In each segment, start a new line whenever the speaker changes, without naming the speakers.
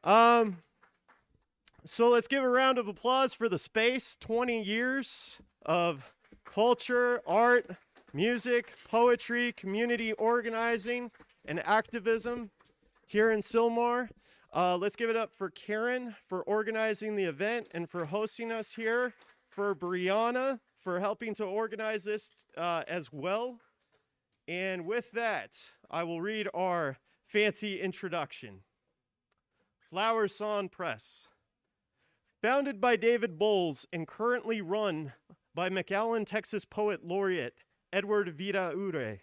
right. So let's give a round of applause for the space. 20 years of culture, art, music, poetry, community organizing, and activism here in Sylmar. Let's give it up for Karen for organizing the event and for hosting us here, for Brianna for helping to organize this as well. And with that, I will read our fancy introduction. Flowersong Press. Founded by David Bowles and currently run by McAllen, Texas Poet Laureate Edward Vida Ure,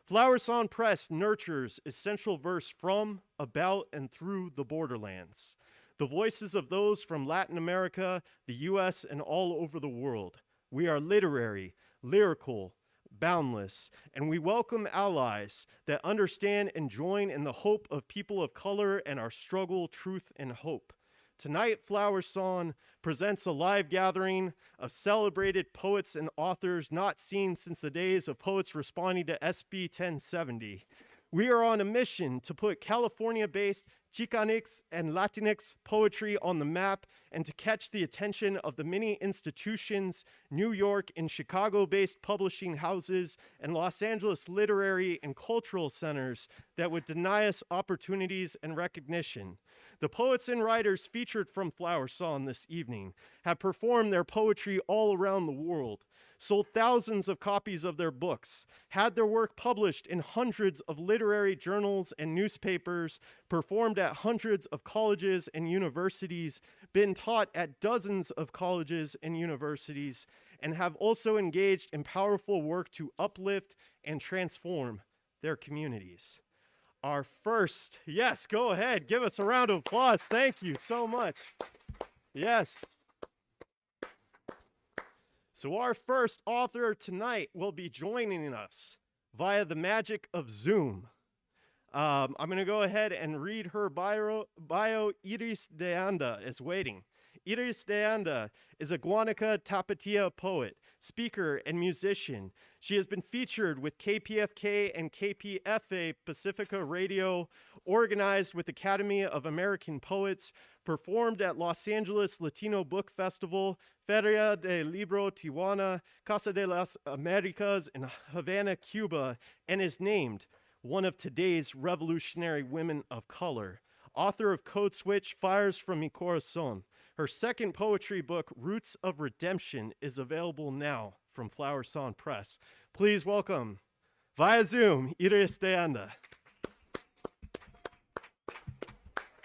Flowersong Press nurtures essential verse from, about, and through the borderlands. The voices of those from Latin America, the US, and all over the world. We are literary, lyrical, boundless, and we welcome allies that understand and join in the hope of people of color and our struggle, truth, and hope. Tonight, Flowersong presents a live gathering of celebrated poets and authors not seen since the days of poets responding to SB 1070. We are on a mission to put California-based Chicanx and Latinx poetry on the map and to catch the attention of the many institutions, New York and Chicago-based publishing houses, and Los Angeles literary and cultural centers that would deny us opportunities and recognition. The poets and writers featured from Flowersong this evening have performed their poetry all around the world, sold thousands of copies of their books, had their work published in hundreds of literary journals and newspapers, performed at hundreds of colleges and universities, been taught at dozens of colleges and universities, and have also engaged in powerful work to uplift and transform their communities. Our first, yes, go ahead, give us a round of applause. Thank you so much. Yes. So our first author tonight will be joining us via the magic of Zoom. I'm going to go ahead and read her bio. Iris de Anda is waiting. Iris de Anda is a Guanaca Tapatía poet, speaker, and musician. She has been featured with KPFK and KPFA Pacifica Radio, organized with Academy of American Poets, performed at Los Angeles Latino Book Festival, Feria de Libro Tijuana, Casa de las Americas in Havana, Cuba, and is named one of today's revolutionary women of color. Author of Code Switch, Fires from Mi Corazon. Her second poetry book, Roots of Redemption, is available now from Flowersong Press. Please welcome, via Zoom, Iris de Anda.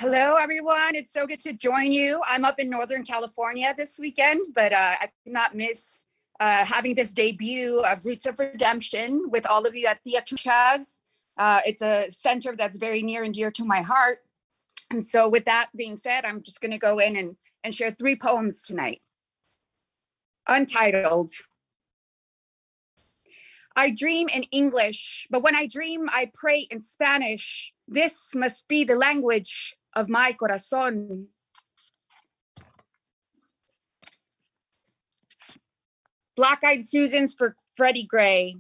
Hello, everyone. It's so good to join you. I'm up in Northern California this weekend, but I could not miss having this debut of Roots of Redemption with all of you at Tia Chucha's. It's a center that's very near and dear to my heart. And so with that being said, I'm just going to go in and share 3 poems tonight. Untitled. I dream in English, but when I dream, I pray in Spanish. This must be the language of my corazón. Black-eyed Susans for Freddie Gray.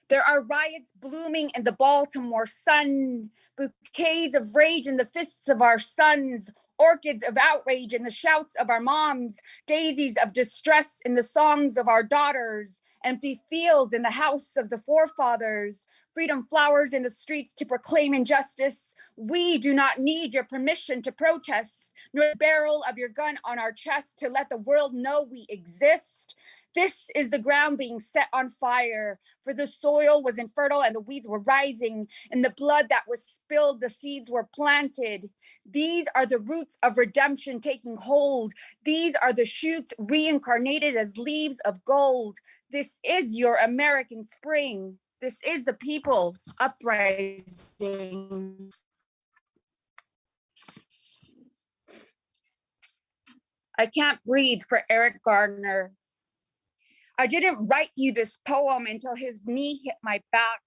There are riots blooming in the Baltimore sun, bouquets of rage in the fists of our sons, orchids of outrage in the shouts of our moms, daisies of distress in the songs of our daughters, empty fields in the house of the forefathers, freedom flowers in the streets to proclaim injustice. We do not need your permission to protest, nor the barrel of your gun on our chest to let the world know we exist. This is the ground being set on fire, for the soil was infertile and the weeds were rising. In the blood that was spilled, the seeds were planted. These are the roots of redemption taking hold. These are the shoots reincarnated as leaves of gold. This is your American spring. This is the people uprising. I Can't Breathe for Eric Gardner. I didn't write you this poem until his knee hit my back.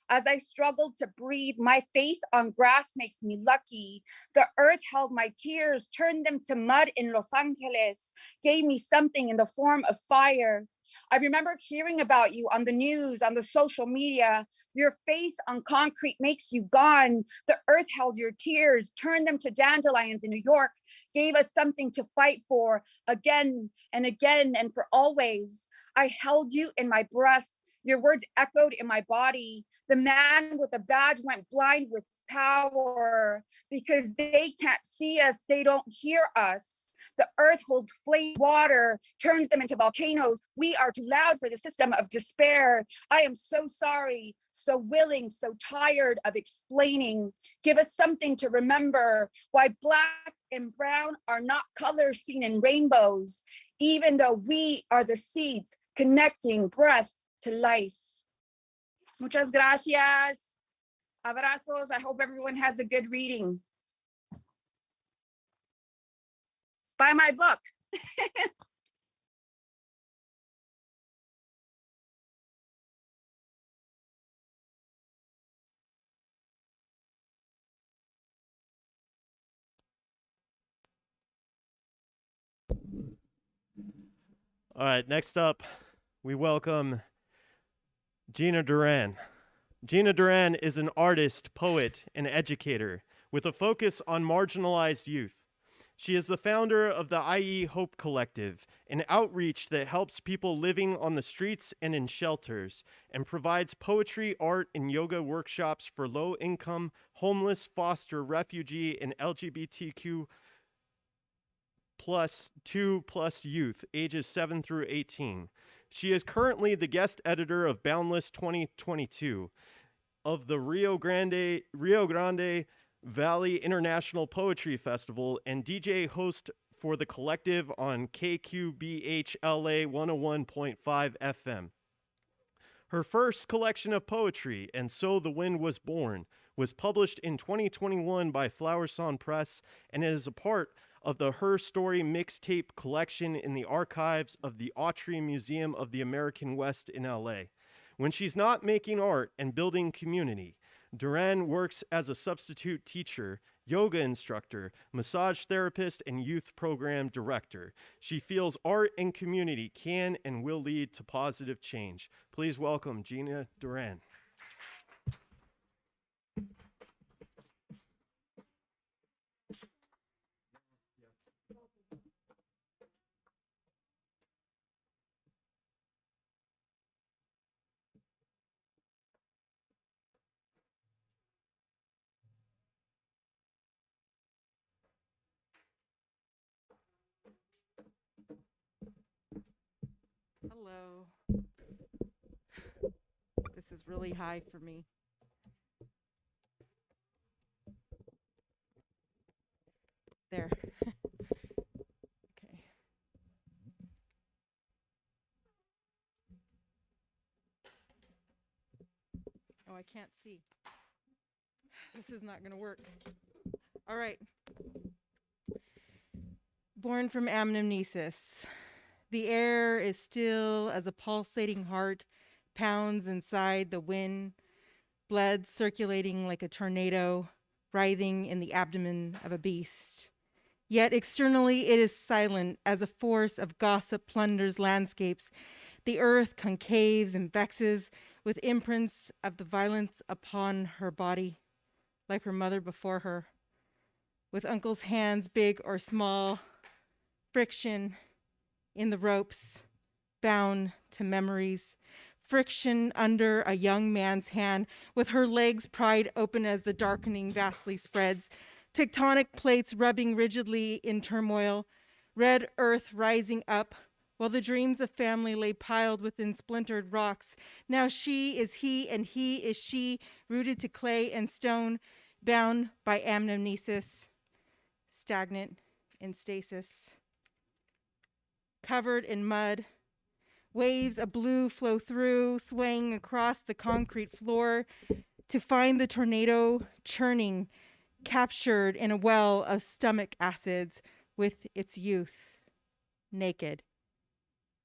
As I struggled to breathe, my face on grass makes me lucky. The earth held my tears, turned them to mud in Los Angeles, gave me something in the form of fire. I remember hearing about you on the news, on the social media. Your face on concrete makes you gone. The earth held your tears, turned them to dandelions in New York, gave us something to fight for again and again and for always. I held you in my breath. Your words echoed in my body. The man with the badge went blind with power because they can't see us, they don't hear us. The earth holds flame water, turns them into volcanoes. We are too loud for the system of despair. I am so sorry, so willing, so tired of explaining. Give us something to remember why Black and brown are not colors seen in rainbows, even though we are the seeds connecting breath to life. Muchas gracias. Abrazos. I hope everyone has a good reading. Buy my book.
All right, next up, we welcome Gina Duran. Gina Duran is an artist, poet, and educator with a focus on marginalized youth. She is the founder of the IE Hope Collective, an outreach that helps people living on the streets and in shelters, and provides poetry, art, and yoga workshops for low-income, homeless, foster, refugee, and LGBTQ plus 2+ youth, ages 7 through 18. She is currently the guest editor of Boundless 2022 of the Rio Grande Valley International Poetry Festival and DJ host for the collective on KQBH-LA 101.5 FM. Her first collection of poetry, And So the Wind Was Born, was published in 2021 by Flowersong Press and is a part of the Her Story mixtape collection in the archives of the Autry Museum of the American West in LA. When she's not making art and building community, Duran works as a substitute teacher, yoga instructor, massage therapist, and youth program director. She feels art and community can and will lead to positive change. Please welcome Gina Duran.
Hello. This is really high for me. There. Okay. Oh, I can't see. This is not going to work. All right. Born from amnesis. The air is still as a pulsating heart pounds inside the wind, blood circulating like a tornado, writhing in the abdomen of a beast. Yet externally it is silent as a force of gossip plunders landscapes. The earth concaves and vexes with imprints of the violence upon her body, like her mother before her. With uncle's hands big or small, friction in the ropes, bound to memories, friction under a young man's hand, with her legs pried open as the darkening vastly spreads, tectonic plates rubbing rigidly in turmoil, red earth rising up, while the dreams of family lay piled within splintered rocks. Now she is he and he is she, rooted to clay and stone, bound by amnesis, stagnant in stasis. Covered in mud, waves of blue flow through, swaying across the concrete floor to find the tornado churning, captured in a well of stomach acids with its youth. Naked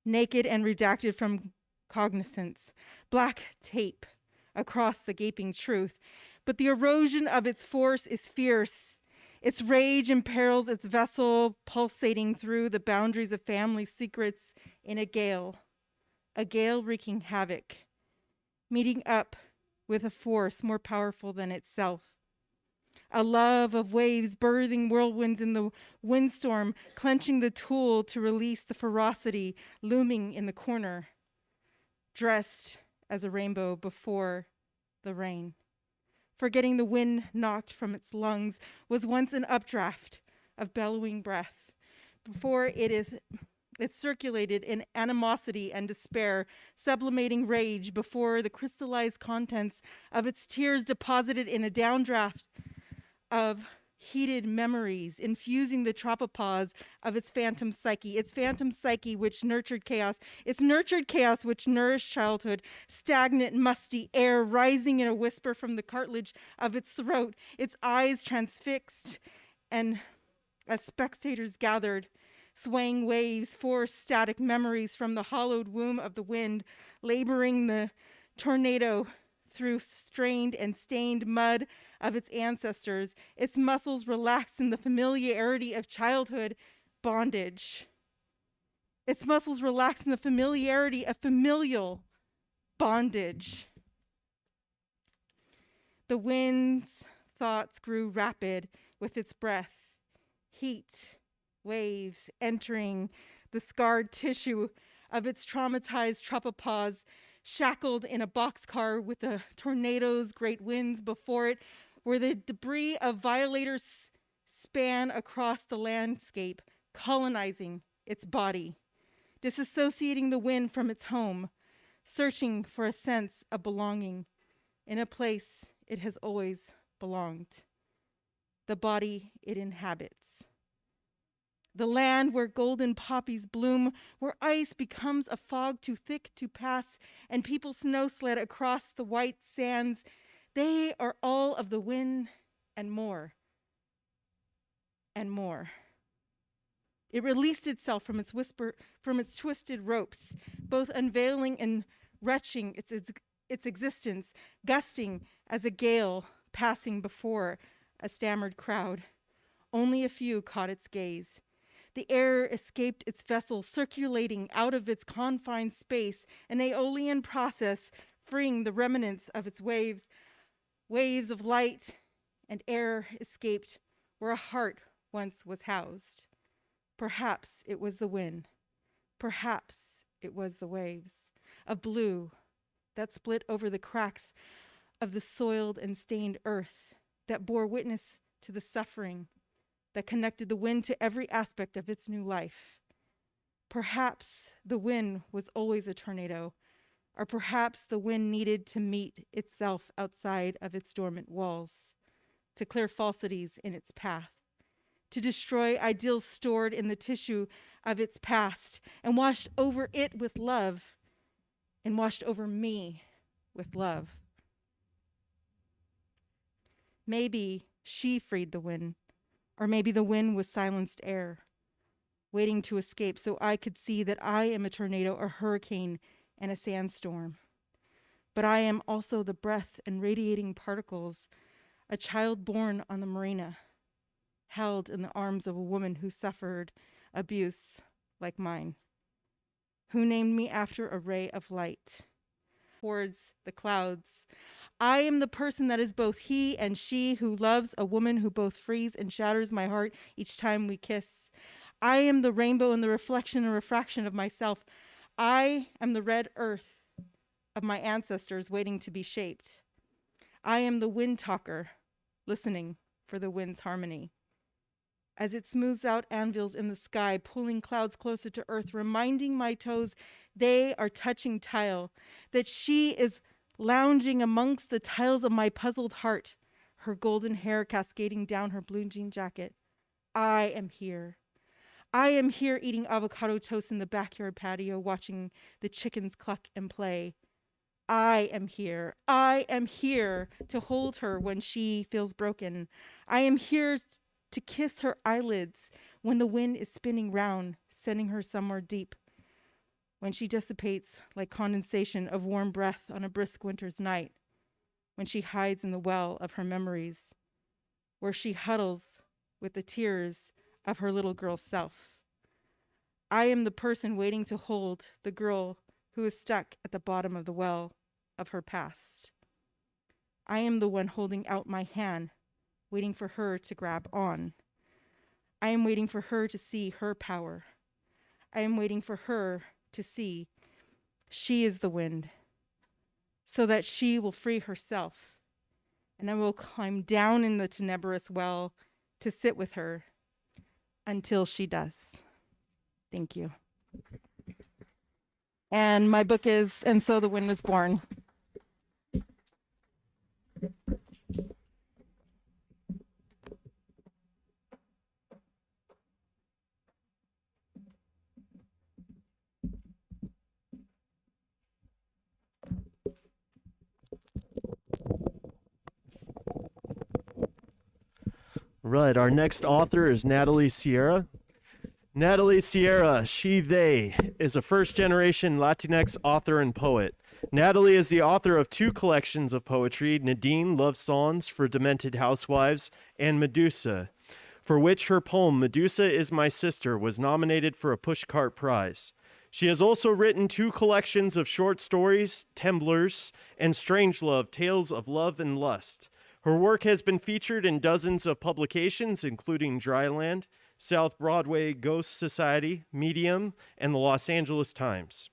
and redacted from cognizance, black tape across the gaping truth. But the erosion of its force is fierce. Its rage imperils its vessel, pulsating through the boundaries of family secrets in a gale. a gale wreaking havoc, meeting up with a force more powerful than itself. A love of waves birthing whirlwinds in the windstorm, clenching the tool to release the ferocity looming in the corner, dressed as a rainbow before the rain. Forgetting the wind knocked from its lungs was once an updraft of bellowing breath. Before it circulated in animosity and despair, sublimating rage before the crystallized contents of its tears deposited in a downdraft of heated memories, infusing the tropopause of its phantom psyche which nurtured chaos, its nurtured chaos which nourished childhood, stagnant, musty air rising in a whisper from the cartilage of its throat, its eyes transfixed, and as spectators gathered, swaying waves forced static memories from the hollowed womb of the wind, laboring the tornado through strained and stained mud of its ancestors, its muscles relaxed in the familiarity of childhood bondage. Its muscles relaxed in the familiarity of familial bondage. The wind's thoughts grew rapid with its breath, heat, waves entering the scarred tissue of its traumatized tropopause, shackled in a boxcar with the tornado's great winds before it, where the debris of violators span across the landscape, colonizing its body, disassociating the wind from its home, searching for a sense of belonging in a place it has always belonged, the body it inhabits. The land where golden poppies bloom, where ice becomes a fog too thick to pass, and people snow sled across the white sands. They are all of the wind and more. And more. It released itself from its twisted ropes, both unveiling and retching its existence, gusting as a gale passing before a stammered crowd. Only a few caught its gaze. The air escaped its vessel, circulating out of its confined space, an aeolian process, freeing the remnants of its waves. Waves of light and air escaped where a heart once was housed. Perhaps it was the wind. Perhaps it was the waves of blue that split over the cracks of the soiled and stained earth, that bore witness to the suffering, that connected the wind to every aspect of its new life. Perhaps the wind was always a tornado, or perhaps the wind needed to meet itself outside of its dormant walls, to clear falsities in its path, to destroy ideals stored in the tissue of its past, and washed over it with love, and washed over me with love. Maybe she freed the wind, or maybe the wind was silenced air, waiting to escape so I could see that I am a tornado, a hurricane, and a sandstorm. But I am also the breath and radiating particles, a child born on the marina, held in the arms of a woman who suffered abuse like mine, who named me after a ray of light towards the clouds. I am the person that is both he and she, who loves a woman who both frees and shatters my heart each time we kiss. I am the rainbow and the reflection and refraction of myself. I am the red earth of my ancestors waiting to be shaped. I am the wind talker, listening for the wind's harmony. As it smooths out anvils in the sky, pulling clouds closer to earth, reminding my toes they are touching tile, that she is lounging amongst the tiles of my puzzled heart, her golden hair cascading down her blue jean jacket. I am here. I am here eating avocado toast in the backyard patio, watching the chickens cluck and play. I am here. I am here to hold her when she feels broken. I am here to kiss her eyelids when the wind is spinning round, sending her somewhere deep. When she dissipates like condensation of warm breath on a brisk winter's night, when she hides in the well of her memories, where she huddles with the tears of her little girl self. I am the person waiting to hold the girl who is stuck at the bottom of the well of her past. I am the one holding out my hand, waiting for her to grab on. I am waiting for her to see her power. I am waiting for her to see she is the wind, so that she will free herself, and I will climb down in the tenebrous well to sit with her until she does. Thank you. And my book is And So the Wind Was Born.
Right, our next author is Natalie Sierra. Natalie Sierra, she, they, is a first-generation Latinx author and poet. Natalie is the author of 2 collections of poetry, Nadine, Love Songs for Demented Housewives, and Medusa, for which her poem, Medusa is My Sister, was nominated for a Pushcart Prize. She has also written 2 collections of short stories, Temblors, and Strangelove, Tales of Love and Lust. Her work has been featured in dozens of publications, including Dryland, South Broadway Ghost Society, Medium, and the Los Angeles Times.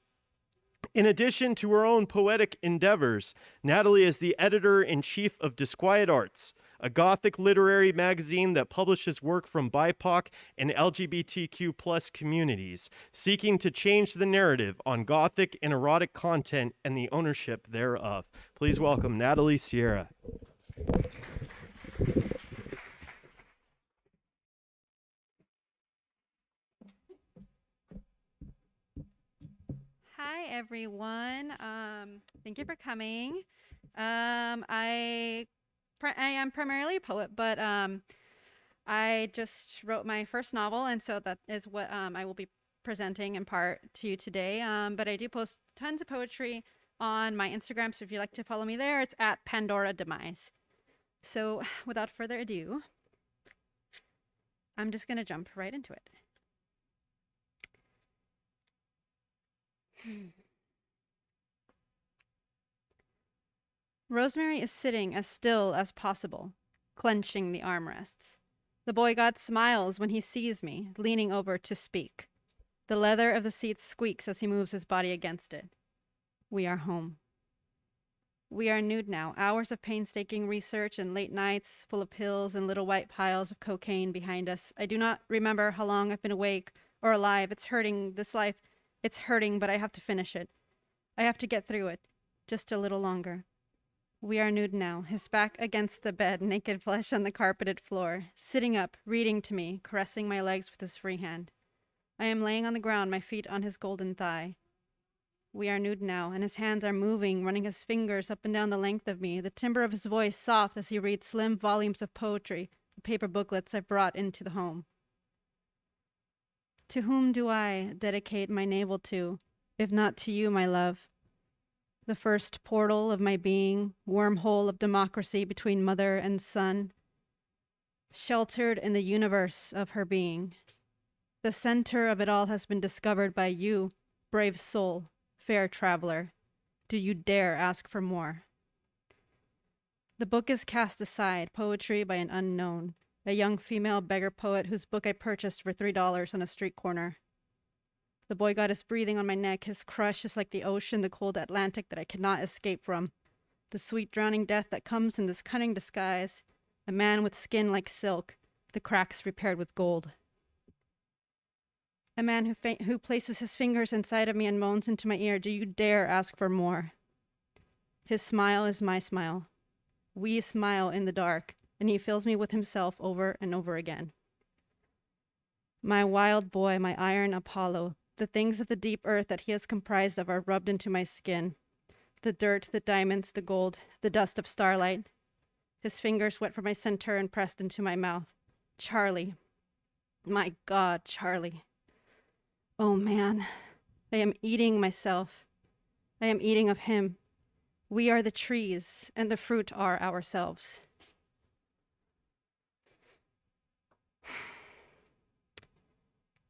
In addition to her own poetic endeavors, Natalie is the editor-in-chief of Disquiet Arts, a Gothic literary magazine that publishes work from BIPOC and LGBTQ+ communities, seeking to change the narrative on Gothic and erotic content and the ownership thereof. Please welcome Natalie Sierra.
Hi, everyone. Thank you for coming. I am primarily a poet, but I just wrote my first novel, and so that is what I will be presenting in part to you today. But I do post tons of poetry on my Instagram, so if you'd like to follow me there, it's at Pandora Demise. So without further ado, I'm just going to jump right into it. Rosemary is sitting as still as possible, clenching the armrests. The boy god smiles when he sees me, leaning over to speak. The leather of the seat squeaks as he moves his body against it. We are home. We are nude now, hours of painstaking research and late nights full of pills and little white piles of cocaine behind us. I do not remember how long I've been awake or alive. It's hurting, this life. It's hurting, but I have to finish it. I have to get through it, just a little longer. We are nude now, his back against the bed, naked flesh on the carpeted floor, sitting up, reading to me, caressing my legs with his free hand. I am laying on the ground, my feet on his golden thigh. We are nude now, and his hands are moving, running his fingers up and down the length of me, the timbre of his voice soft as he reads slim volumes of poetry, the paper booklets I brought into the home. To whom do I dedicate my navel to, if not to you, my love? The first portal of my being, wormhole of democracy between mother and son, sheltered in the universe of her being. The center of it all has been discovered by you, brave soul, fair traveler. Do you dare ask for more? The book is cast aside, poetry by an unknown, a young female beggar poet whose book I purchased for $3 on a street corner. The boy god is breathing on my neck. His crush is like the ocean, the cold Atlantic that I cannot escape from. The sweet drowning death that comes in this cunning disguise. A man with skin like silk, the cracks repaired with gold. A man who places his fingers inside of me and moans into my ear, do you dare ask for more? His smile is my smile. We smile in the dark, and he fills me with himself over and over again. My wild boy, my iron Apollo, the things of the deep earth that he is comprised of are rubbed into my skin. The dirt, the diamonds, the gold, the dust of starlight. His fingers wet from my center and pressed into my mouth. Charlie. My God, Charlie. Oh man, I am eating myself. I am eating of him. We are the trees, and the fruit are ourselves.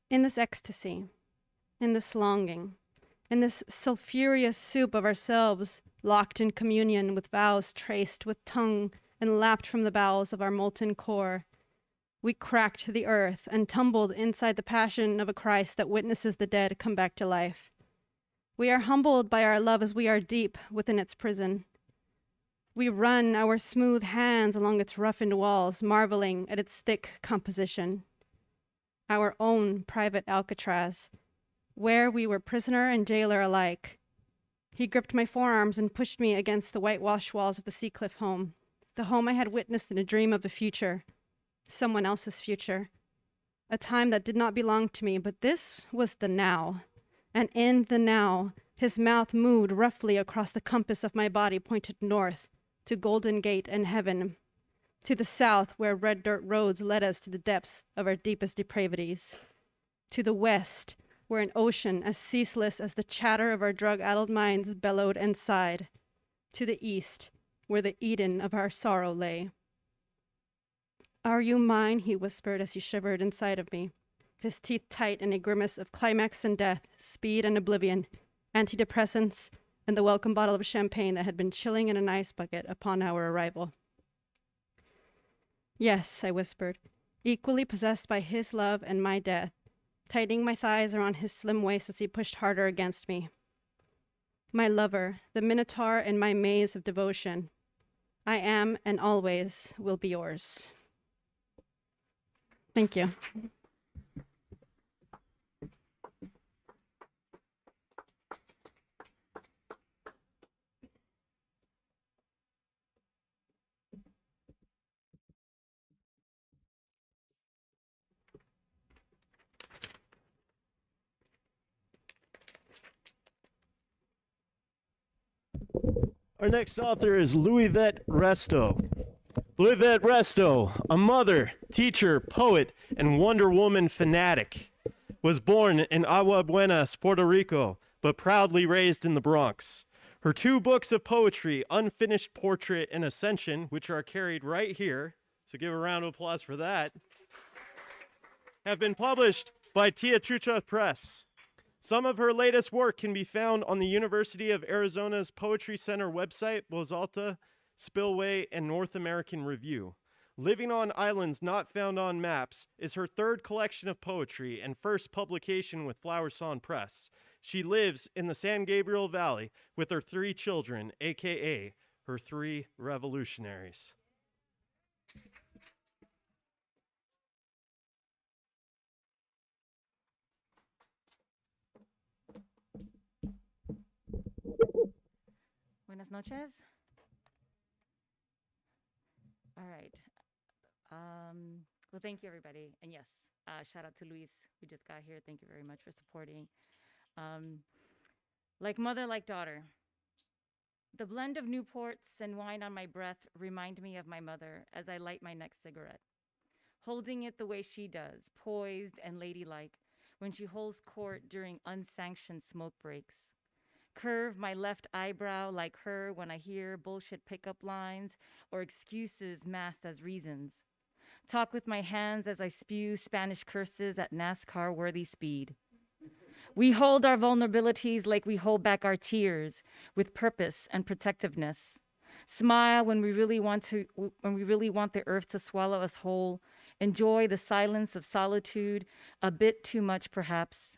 In this ecstasy, in this longing, In this sulphurous soup of ourselves, locked in communion with vows traced with tongue and lapped from the bowels of our molten core, we cracked the earth and tumbled inside the passion of a Christ that witnesses the dead come back to life. We are humbled by our love as we are deep within its prison. We run our smooth hands along its roughened walls, marveling at its thick composition. Our own private Alcatraz, where we were prisoner and jailer alike. He gripped my forearms and pushed me against the whitewashed walls of the Seacliff home, the home I had witnessed in a dream of the future, someone else's future, a time that did not belong to me, but this was the now. And in the now, his mouth moved roughly across the compass of my body, pointed north to Golden Gate and heaven, to the south where red dirt roads led us to the depths of our deepest depravities, to the west where an ocean as ceaseless as the chatter of our drug-addled minds bellowed and sighed, to the east where the Eden of our sorrow lay. "Are you mine?" he whispered as he shivered inside of me, his teeth tight in a grimace of climax and death, speed and oblivion, antidepressants, and the welcome bottle of champagne that had been chilling in an ice bucket upon our arrival. "Yes," I whispered, equally possessed by his love and my death, tightening my thighs around his slim waist as he pushed harder against me. "My lover, the minotaur in my maze of devotion. I am and always will be yours." Thank you.
Our next author is Luivette Resto. Luivette Resto, a mother, teacher, poet, and Wonder Woman fanatic, was born in Agua Buenas, Puerto Rico, but proudly raised in the Bronx. Her two books of poetry, Unfinished Portrait and Ascension, which are carried right here, so give a round of applause for that, have been published by Untitled Press. Some of her latest work can be found on the University of Arizona's Poetry Center website, Voz Alta, Spillway, and North American Review. Living on Islands Not Found on Maps is her third collection of poetry and first publication with Flowersong Press. She lives in the San Gabriel Valley with her three children, aka her three revolutionaries.
Buenas noches. All right. Well, thank you, everybody. And yes, shout out to Luis, who just got here. Thank you very much for supporting. Like mother, like daughter. The blend of Newports and wine on my breath remind me of my mother as I light my next cigarette. Holding it the way she does, poised and ladylike, when she holds court during unsanctioned smoke breaks. Curve my left eyebrow like her when I hear bullshit pickup lines or excuses masked as reasons. Talk with my hands as I spew Spanish curses at NASCAR-worthy speed. We hold our vulnerabilities like we hold back our tears with purpose and protectiveness. Smile when we really want the earth to swallow us whole. Enjoy the silence of solitude, a bit too much perhaps.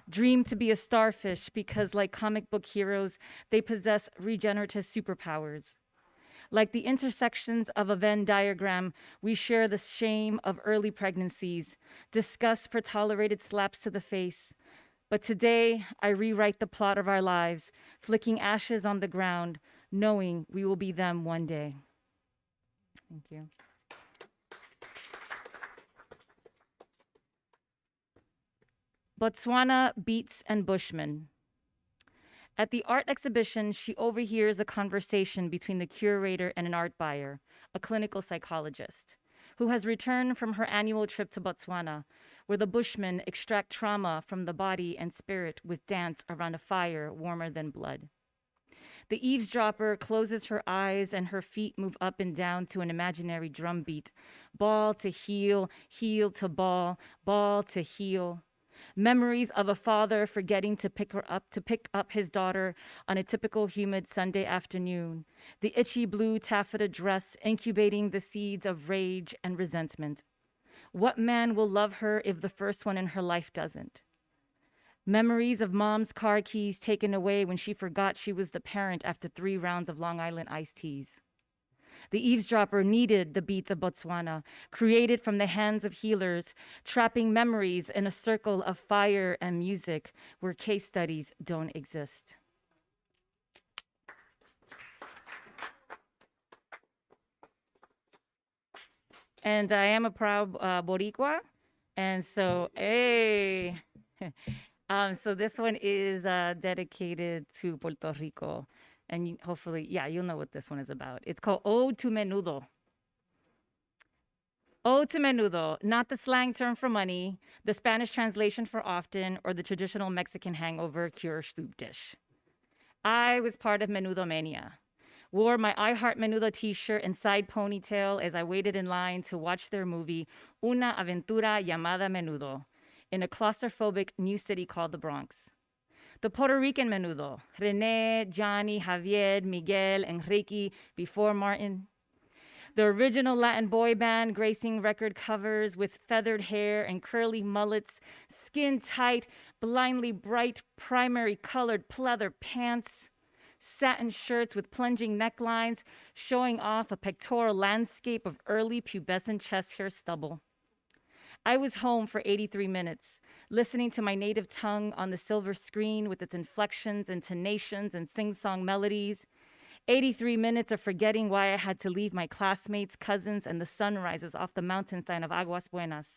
Dream to be a starfish because, like comic book heroes, they possess regenerative superpowers. Like the intersections of a Venn diagram, we share the shame of early pregnancies, disgust for tolerated slaps to the face. But today, I rewrite the plot of our lives, flicking ashes on the ground, knowing we will be them one day. Thank you. Botswana Beats and Bushmen. At the art exhibition, she overhears a conversation between the curator and an art buyer, a clinical psychologist, who has returned from her annual trip to Botswana, where the Bushmen extract trauma from the body and spirit with dance around a fire warmer than blood. The eavesdropper closes her eyes and her feet move up and down to an imaginary drum beat. Ball to heel, heel to ball to heel. Memories of a father forgetting to pick up his daughter on a typical humid Sunday afternoon. The itchy blue taffeta dress incubating the seeds of rage and resentment. What man will love her if the first one in her life doesn't? Memories of mom's car keys taken away when she forgot she was the parent after 3 rounds of Long Island iced teas. The eavesdropper needed the beats of Botswana, created from the hands of healers, trapping memories in a circle of fire and music where case studies don't exist. And I am a proud Boricua, and so, hey. So this one is dedicated to Puerto Rico. And hopefully, yeah, you'll know what this one is about. It's called Ode to Menudo. Ode to Menudo, not the slang term for money, the Spanish translation for often, or the traditional Mexican hangover cure soup dish. I was part of Menudo Mania. Wore my I Heart Menudo t-shirt and side ponytail as I waited in line to watch their movie Una Aventura Llamada Menudo in a claustrophobic new city called the Bronx. The Puerto Rican Menudo, Rene, Johnny, Javier, Miguel, Enrique, before Martin. The original Latin boy band gracing record covers with feathered hair and curly mullets, skin tight, blindly bright, primary colored pleather pants, satin shirts with plunging necklines, showing off a pectoral landscape of early pubescent chest hair stubble. I was home for 83 minutes, listening to my native tongue on the silver screen with its inflections, intonations, and sing-song melodies. 83 minutes of forgetting why I had to leave my classmates, cousins, and the sunrises off the mountainside of Aguas Buenas.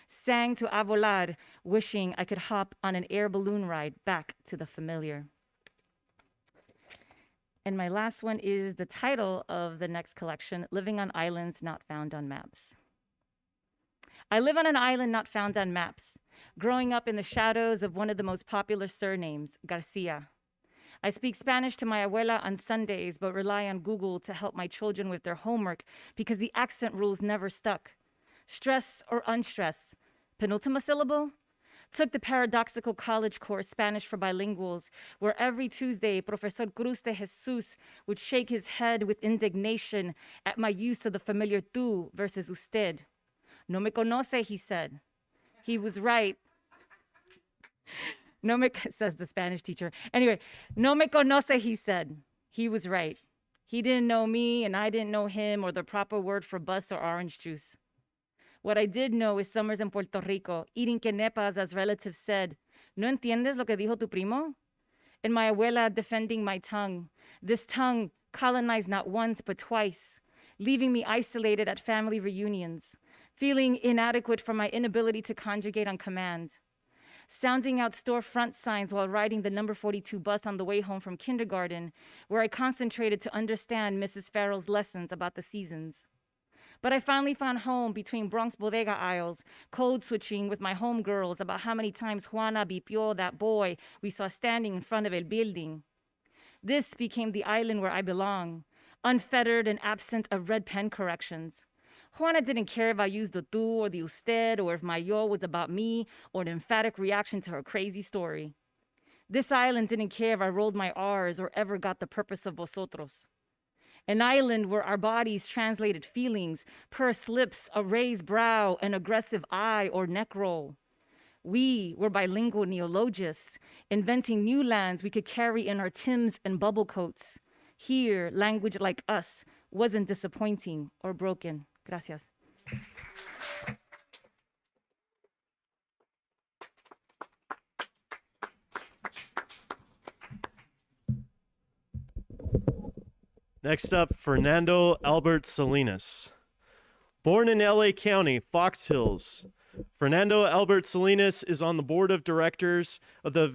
Sang to A Volar, wishing I could hop on an air balloon ride back to the familiar. And my last one is the title of the next collection, Living on Islands Not Found on Maps. I live on an island not found on maps, growing up in the shadows of one of the most popular surnames, Garcia. I speak Spanish to my abuela on Sundays, but rely on Google to help my children with their homework because the accent rules never stuck. Stress or unstress? Penultimate syllable? Took the paradoxical college course, Spanish for Bilinguals, where every Tuesday, Professor Cruz de Jesus would shake his head with indignation at my use of the familiar tú versus usted. No me conoce, he said. He was right. No me, says the Spanish teacher. Anyway, no me conoce, he said. He was right. He didn't know me and I didn't know him or the proper word for bus or orange juice. What I did know is summers in Puerto Rico, eating quenepas as relatives said, ¿No entiendes lo que dijo tu primo? And my abuela defending my tongue. This tongue colonized not once but twice, leaving me isolated at family reunions, feeling inadequate for my inability to conjugate on command, sounding out storefront signs while riding the number 42 bus on the way home from kindergarten, where I concentrated to understand Mrs. Farrell's lessons about the seasons. But I finally found home between Bronx bodega aisles, code switching with my homegirls about how many times Juana bipió that boy we saw standing in front of a building. This became the island where I belong, unfettered and absent of red pen corrections. Juana didn't care if I used the tú or the usted or if my yo was about me or an emphatic reaction to her crazy story. This island didn't care if I rolled my R's or ever got the purpose of vosotros. An island where our bodies translated feelings, pursed lips, a raised brow, an aggressive eye or neck roll. We were bilingual neologists, inventing new lands we could carry in our Timbs and bubble coats. Here, language like us wasn't disappointing or broken. Gracias.
Next up, Fernando Albert Salinas. Born in LA County, Fox Hills, Fernando Albert Salinas is on the board of directors of the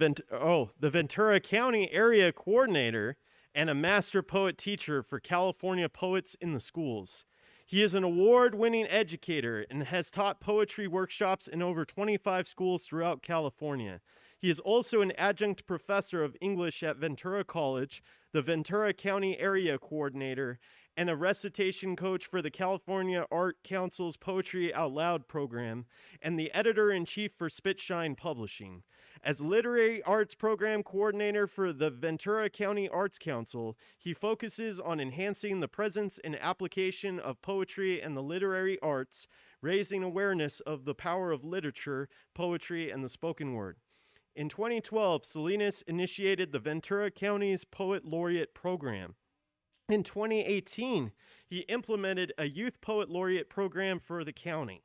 Ventura County Area Coordinator and a master poet teacher for California Poets in the Schools. He is an award-winning educator and has taught poetry workshops in over 25 schools throughout California. He is also an adjunct professor of English at Ventura College, the Ventura County Area Coordinator, and a recitation coach for the California Art Council's Poetry Out Loud program, and the editor-in-chief for Spitshine Publishing. As literary arts program coordinator for the Ventura County Arts Council, he focuses on enhancing the presence and application of poetry and the literary arts, raising awareness of the power of literature, poetry, and the spoken word. In 2012, Salinas initiated the Ventura County's Poet Laureate program. In 2018, he implemented a Youth Poet Laureate program for the county.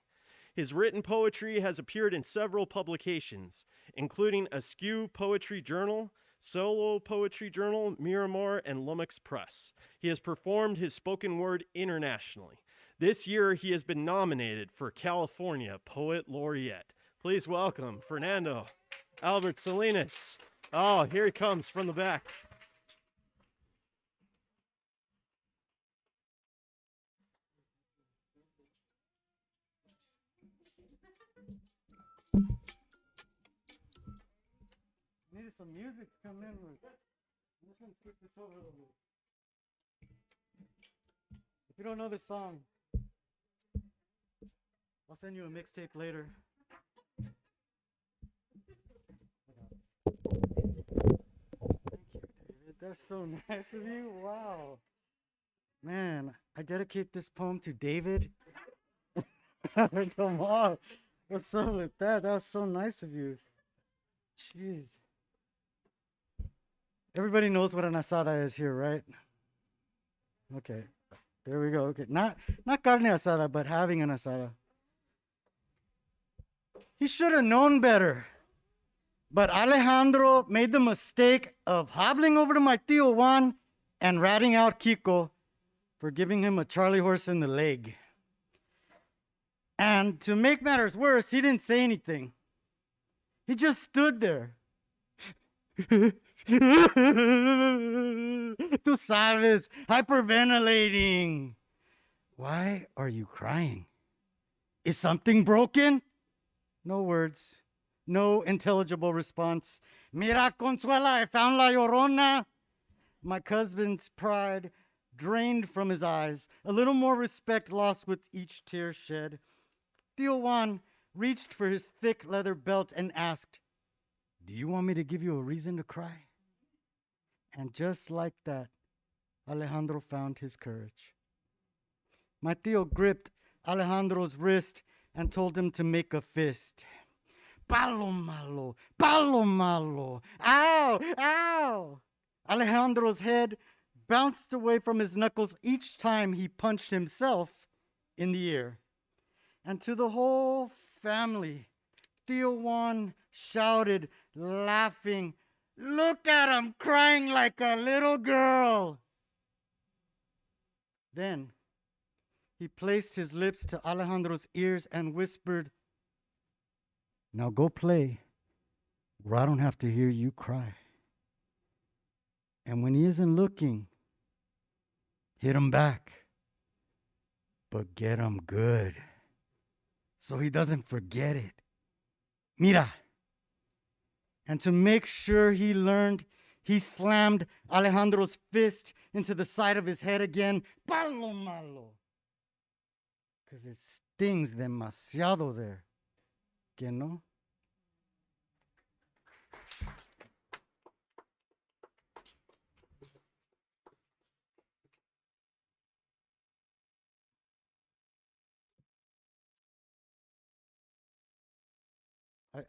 His written poetry has appeared in several publications, including Askew Poetry Journal, Solo Poetry Journal, Miramar, and Lummox Press. He has performed his spoken word internationally. This year, he has been nominated for California Poet Laureate. Please welcome Fernando Albert Salinas. Oh, here he comes from the back.
Needed some music to come in with. I'm just gonna skip this over a little bit. If you don't know this song, I'll send you a mixtape later. Thank you, David. That's so nice of you. Wow. Man, I dedicate this poem to David. Come on. What's up with that? That was so nice of you. Jeez. Everybody knows what an asada is here, right? Okay, there we go. Okay, not carne asada, but having an asada. He should have known better. But Alejandro made the mistake of hobbling over to my tío Juan and ratting out Kiko for giving him a Charlie horse in the leg. And to make matters worse, he didn't say anything. He just stood there. Tú sabes, hyperventilating. Why are you crying? Is something broken? No words. No intelligible response. Mira, Consuela, I found La Llorona. My cousin's pride drained from his eyes, a little more respect lost with each tear shed. Tío Juan reached for his thick leather belt and asked, "Do you want me to give you a reason to cry?" And just like that, Alejandro found his courage. My tío gripped Alejandro's wrist and told him to make a fist. Palo malo, palo malo, ow, ow! Alejandro's head bounced away from his knuckles each time he punched himself in the ear. And to the whole family, Tío Juan shouted, laughing, "Look at him crying like a little girl." Then he placed his lips to Alejandro's ears and whispered, "Now go play, where I don't have to hear you cry. And when he isn't looking, hit him back, but get him good, so he doesn't forget it. Mira." And to make sure he learned, he slammed Alejandro's fist into the side of his head again. Palo malo. Because it stings demasiado there. ¿Que no?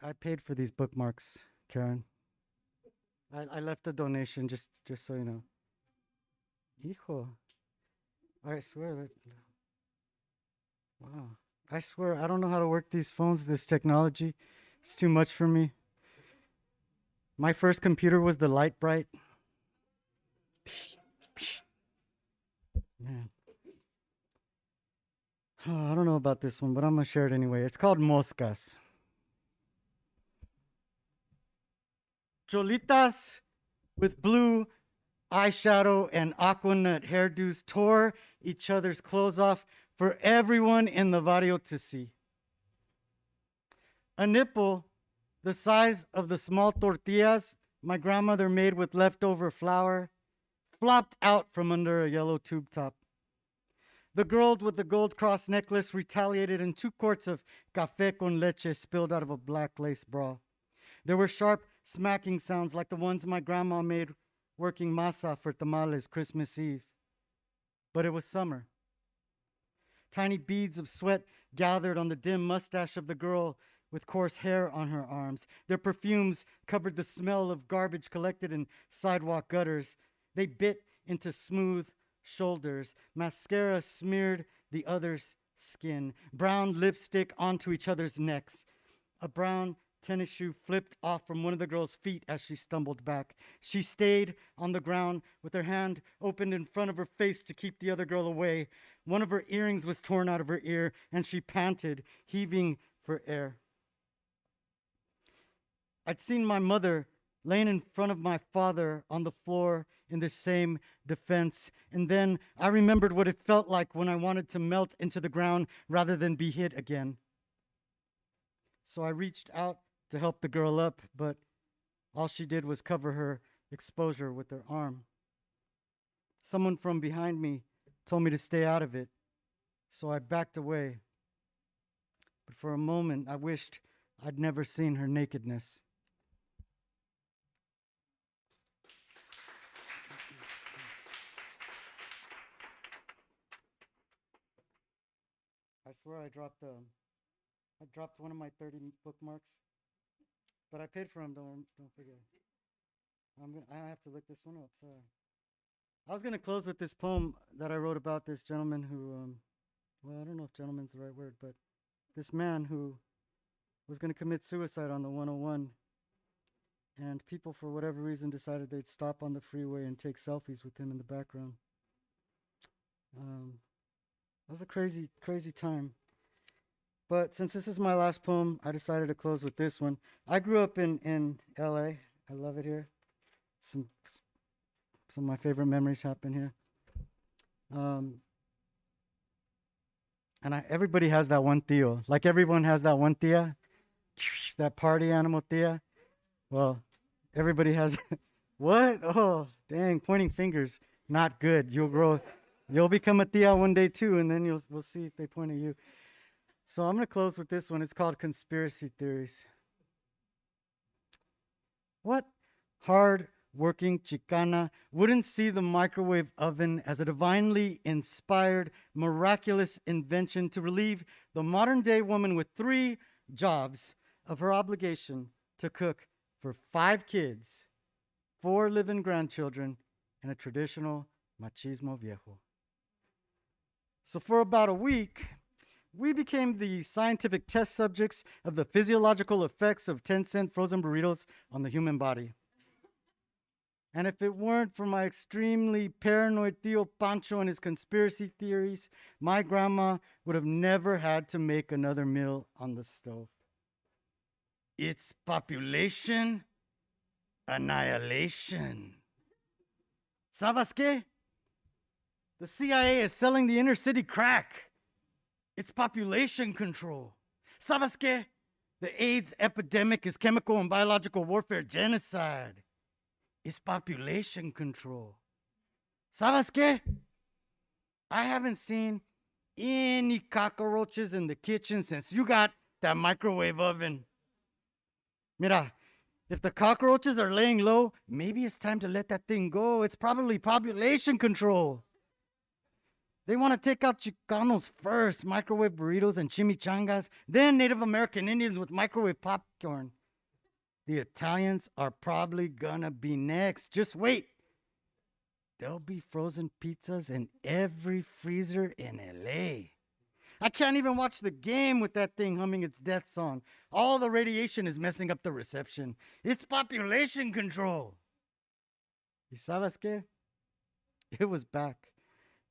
I paid for these bookmarks, Karen. I left a donation just so you know. Hijo. I swear that. Wow. I swear I don't know how to work these phones, this technology. It's too much for me. My first computer was the Light Bright. Man. Oh, I don't know about this one, but I'm going to share it anyway. It's called Moscas. Cholitas with blue eyeshadow and aquanut hairdos tore each other's clothes off for everyone in the barrio to see. A nipple the size of the small tortillas my grandmother made with leftover flour flopped out from under a yellow tube top. The girl with the gold cross necklace retaliated, and 2 quarts of café con leche spilled out of a black lace bra. There were sharp smacking sounds like the ones my grandma made working masa for tamales Christmas Eve. But it was summer. Tiny beads of sweat gathered on the dim mustache of the girl with coarse hair on her arms. Their perfumes covered the smell of garbage collected in sidewalk gutters. They bit into smooth shoulders. Mascara smeared the other's skin. Brown lipstick onto each other's necks. A brown tennis shoe flipped off from one of the girl's feet as she stumbled back. She stayed on the ground with her hand opened in front of her face to keep the other girl away. One of her earrings was torn out of her ear, and she panted, heaving for air. I'd seen my mother laying in front of my father on the floor in the same defense, and then I remembered what it felt like when I wanted to melt into the ground rather than be hit again. So I reached out to help the girl up, but all she did was cover her exposure with her arm. Someone from behind me told me to stay out of it, so I backed away. But for a moment, I wished I'd never seen her nakedness. I swear I dropped one of my 30 bookmarks, but I paid for them. Don't forget. I have to look this one up. Sorry. I was gonna close with this poem that I wrote about this gentleman who, well, I don't know if gentleman's the right word, but this man who was gonna commit suicide on the 101, and people for whatever reason decided they'd stop on the freeway and take selfies with him in the background. It was a crazy, crazy time. But since this is my last poem, I decided to close with this one. I grew up in LA. I love it here. Some of my favorite memories happen here. And everybody has that one tío. Like everyone has that one tía, that party animal tía. Well, everybody has. What? Oh, dang! Pointing fingers, not good. You'll become a tía one day too, and then we'll see if they point at you. So I'm gonna close with this one. It's called Conspiracy Theories. What hard-working Chicana wouldn't see the microwave oven as a divinely inspired, miraculous invention to relieve the modern-day woman with 3 jobs of her obligation to cook for 5 kids, 4 living grandchildren, and a traditional machismo viejo? So for about a week, we became the scientific test subjects of the physiological effects of 10-cent frozen burritos on the human body. And if it weren't for my extremely paranoid Tío Pancho and his conspiracy theories, my grandma would have never had to make another meal on the stove. It's population annihilation. ¿Sabes qué? The CIA is selling the inner city crack. It's population control. ¿Sabes qué? The AIDS epidemic is chemical and biological warfare genocide. It's population control. ¿Sabes qué? I haven't seen any cockroaches in the kitchen since you got that microwave oven. Mira, if the cockroaches are laying low, maybe it's time to let that thing go. It's probably population control. They want to take out Chicanos first, microwave burritos and chimichangas, then Native American Indians with microwave popcorn. The Italians are probably gonna be next. Just wait. There'll be frozen pizzas in every freezer in LA. I can't even watch the game with that thing humming its death song. All the radiation is messing up the reception. It's population control. ¿Y sabes qué? It was back.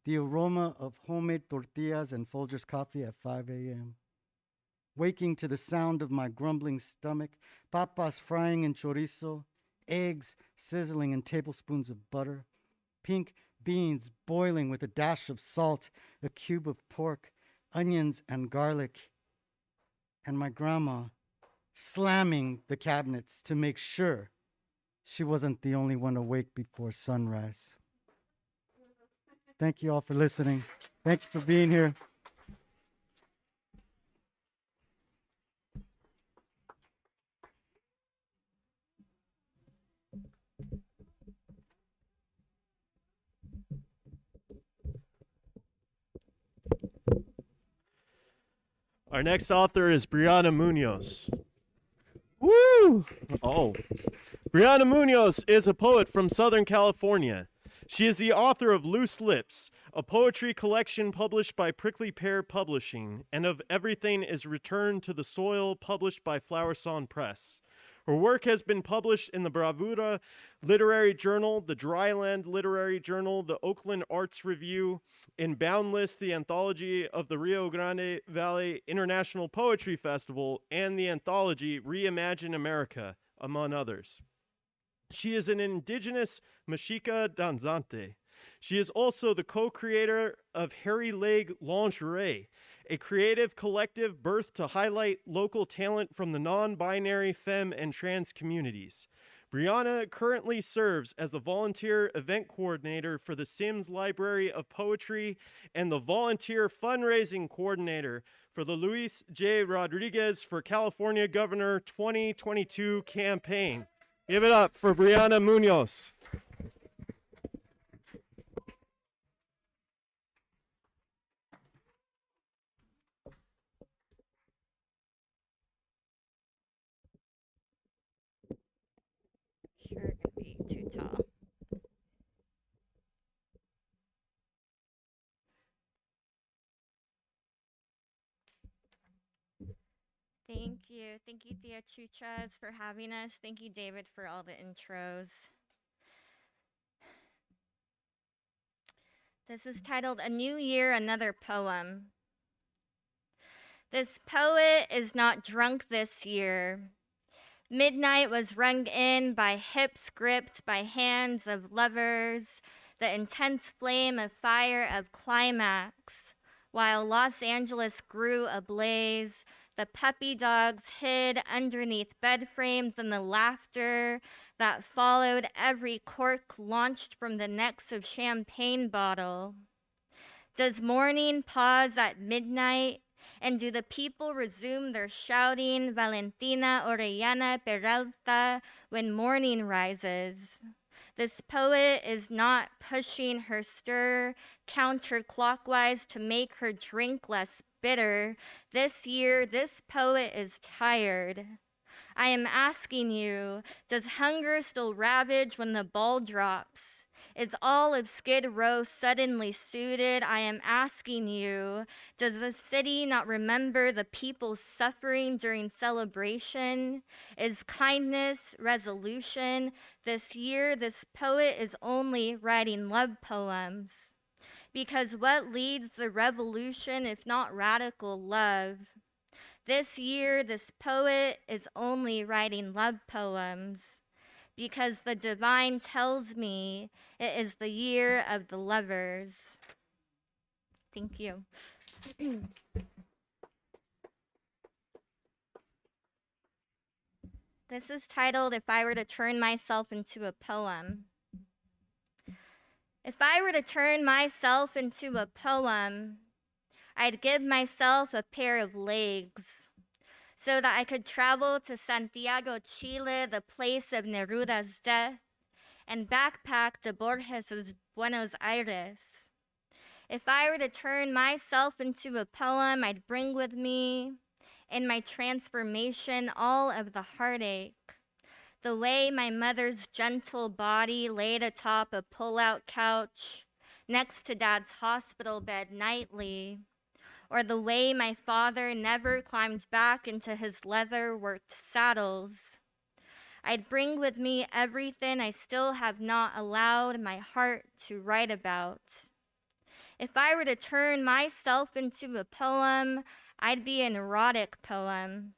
The aroma of homemade tortillas and Folgers coffee at 5 a.m. Waking to the sound of my grumbling stomach, papas frying in chorizo, eggs sizzling in tablespoons of butter, pink beans boiling with a dash of salt, a cube of pork, onions and garlic, and my grandma slamming the cabinets to make sure she wasn't the only one awake before sunrise. Thank you all for listening. Thanks for being here.
Our next author is Brianna Munoz. Woo! Oh. Brianna Munoz is a poet from Southern California. She is the author of Loose Lips, a poetry collection published by Prickly Pear Publishing, and of Everything is Returned to the Soil, published by Flowersong Press. Her work has been published in the Bravura Literary Journal, the Dryland Literary Journal, the Oakland Arts Review, in Boundless, the anthology of the Rio Grande Valley International Poetry Festival, and the anthology Reimagine America, among others. She is an indigenous Mexica danzante. She is also the co-creator of Hairy Leg Lingerie, a creative collective birthed to highlight local talent from the non-binary, femme, and trans communities. Brianna currently serves as the volunteer event coordinator for the Sims Library of Poetry and the volunteer fundraising coordinator for the Luis J. Rodriguez for California Governor 2022 campaign. Give it up for Brianna Munoz.
Sure, gonna be too tall. Thank you, Thea Chuchas, for having us. Thank you, David, for all the intros. This is titled A New Year, Another Poem. This poet is not drunk this year. Midnight was rung in by hips gripped by hands of lovers, the intense flame of fire of climax, while Los Angeles grew ablaze. The puppy dogs hid underneath bed frames, and the laughter that followed every cork launched from the necks of champagne bottle. Does morning pause at midnight? And do the people resume their shouting Valentina Orellana Peralta when morning rises? This poet is not pushing her stir counterclockwise to make her drink less bitter. This year, this poet is tired. I am asking you, does hunger still ravage when the ball drops? Is all of Skid Row suddenly suited? I am asking you, does the city not remember the people's suffering during celebration? Is kindness resolution? This year, this poet is only writing love poems. Because what leads the revolution if not radical love? This year, this poet is only writing love poems. Because the divine tells me it is the year of the lovers. Thank you. This is titled If I Were to Turn Myself into a Poem. If I were to turn myself into a poem, I'd give myself a pair of legs, so that I could travel to Santiago, Chile, the place of Neruda's death, and backpack to Borges's Buenos Aires. If I were to turn myself into a poem, I'd bring with me, in my transformation, all of the heartache. The way my mother's gentle body laid atop a pull-out couch next to Dad's hospital bed nightly, or the way my father never climbed back into his leather-worked saddles. I'd bring with me everything I still have not allowed my heart to write about. If I were to turn myself into a poem, I'd be an erotic poem,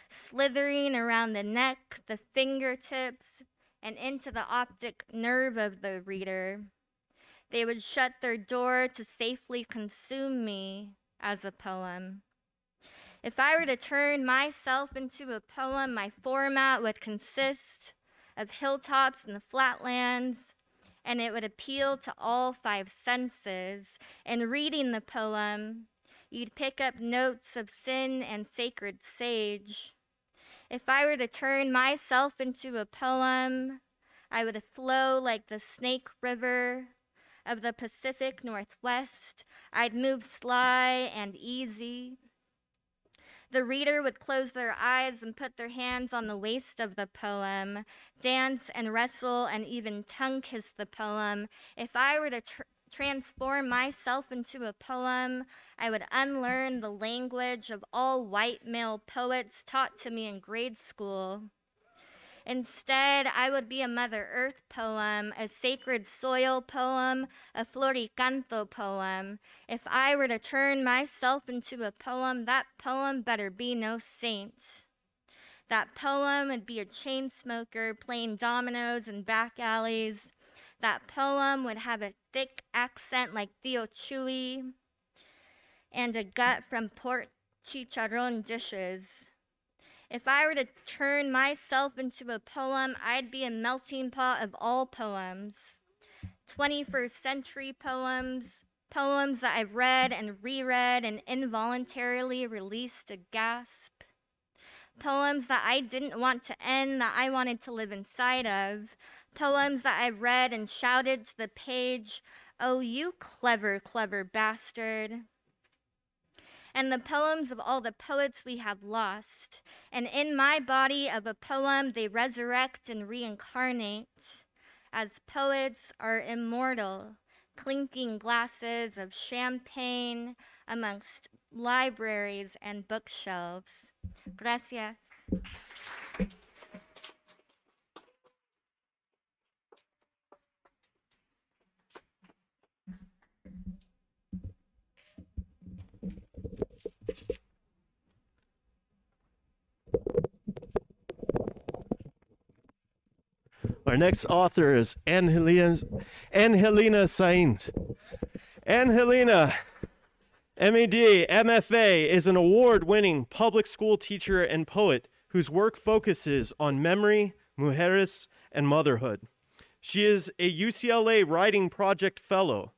slithering around the neck, the fingertips, and into the optic nerve of the reader. They would shut their door to safely consume me as a poem. If I were to turn myself into a poem, my format would consist of hilltops in the flatlands and it would appeal to all 5 senses. In reading the poem, you'd pick up notes of sin and sacred sage. If I were to turn myself into a poem, I would flow like the Snake River of the Pacific Northwest. I'd move sly and easy. The reader would close their eyes and put their hands on the waist of the poem, dance and wrestle and even tongue kiss the poem. If I were to transform myself into a poem, I would unlearn the language of all white male poets taught to me in grade school. Instead, I would be a Mother Earth poem, a sacred soil poem, a floricanto poem. If I were to turn myself into a poem, that poem better be no saint. That poem would be a chain smoker playing dominoes in back alleys. That poem would have a thick accent like Theo Chewy and a gut from pork chicharron dishes. If I were to turn myself into a poem, I'd be a melting pot of all poems. 21st century poems, poems that I've read and reread and involuntarily released a gasp. Poems that I didn't want to end, that I wanted to live inside of. Poems that I've read and shouted to the page, "Oh, you clever, clever bastard." And the poems of all the poets we have lost. And in my body of a poem, they resurrect and reincarnate, as poets are immortal, clinking glasses of champagne amongst libraries and bookshelves. Gracias.
Our next author is Angelina Sainz. Angelina, MED, MFA, is an award-winning public school teacher and poet whose work focuses on memory, mujeres, and motherhood. She is a UCLA Writing Project Fellow,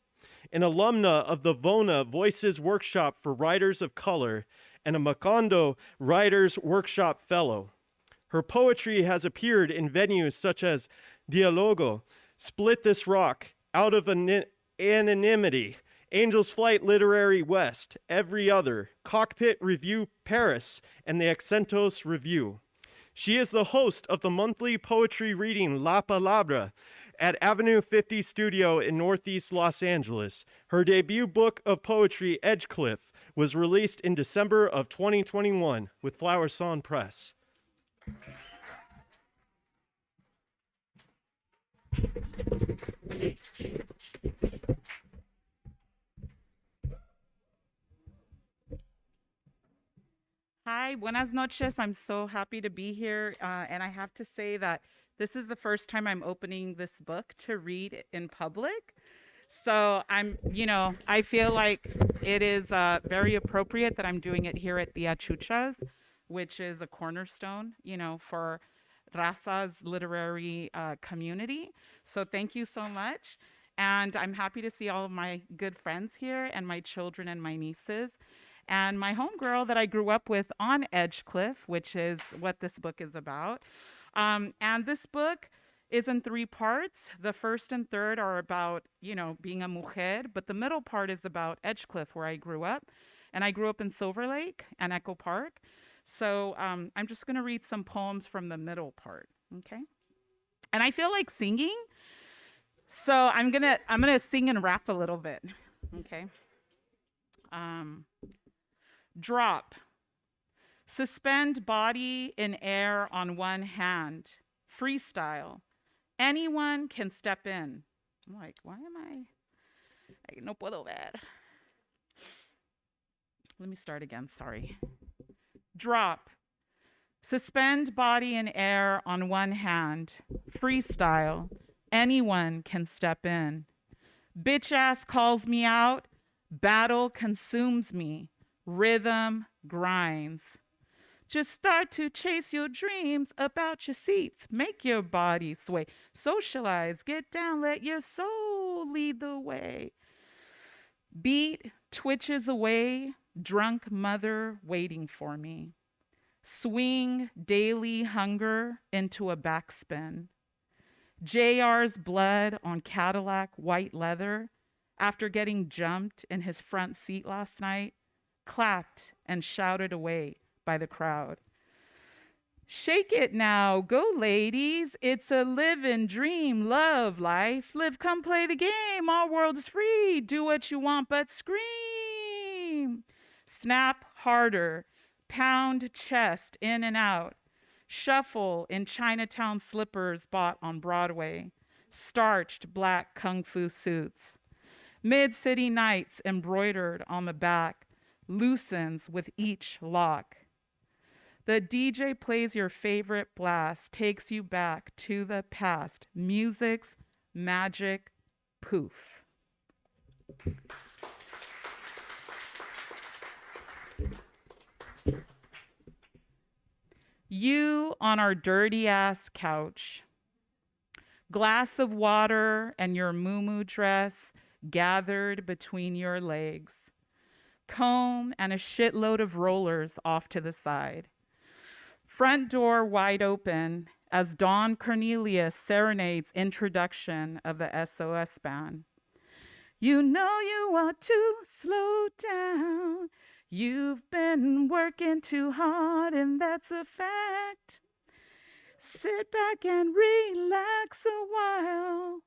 an alumna of the VONA Voices Workshop for Writers of Color, and a Macondo Writers Workshop Fellow. Her poetry has appeared in venues such as Dialogo, Split This Rock, Out of Anonymity, Angel's Flight Literary West, Every Other, Cockpit Review Paris, and the Accentos Review. She is the host of the monthly poetry reading La Palabra at Avenue 50 Studio in Northeast Los Angeles. Her debut book of poetry, Edgecliff, was released in December of 2021 with Flowersong Press.
Hi, buenas noches. I'm so happy to be here. And I have to say that this is the first time I'm opening this book to read in public. So I feel like it is very appropriate that I'm doing it here at the Achuchas, which is a cornerstone, for Raza's literary community. So thank you so much. And I'm happy to see all of my good friends here and my children and my nieces. And my homegirl that I grew up with on Edgecliff, which is what this book is about. And this book is in 3 parts. The first and third are about, being a mujer, but the middle part is about Edgecliff, where I grew up. And I grew up in Silver Lake and Echo Park. So I'm just going to read some poems from the middle part, okay? And I feel like singing, so I'm gonna sing and rap a little bit, okay? Drop. Suspend body in air on one hand. Freestyle. Anyone can step in. I'm like, why am I no puedo ver. Let me start again, sorry. Drop. Suspend body in air on one hand. Freestyle. Anyone can step in. Bitch ass calls me out. Battle consumes me. Rhythm grinds. Just start to chase your dreams about your seats. Make your body sway. Socialize, get down, let your soul lead the way. Beat twitches away, drunk mother waiting for me. Swing daily hunger into a backspin. JR's blood on Cadillac white leather after getting jumped in his front seat last night, clapped and shouted away by the crowd. Shake it now, go ladies, it's a living dream, love life, live, come play the game, our world is free, do what you want but scream. Snap harder, pound chest in and out, shuffle in Chinatown slippers bought on Broadway, starched black kung fu suits. Mid-city nights embroidered on the back, loosens with each lock. The DJ plays your favorite blast, takes you back to the past. Music's magic poof. You on our dirty ass couch, glass of water and your muumuu dress gathered between your legs, comb and a shitload of rollers off to the side. Front door wide open as Don Cornelius serenades introduction of the SOS band. You know you ought to slow down. You've been working too hard and that's a fact. Sit back and relax a while.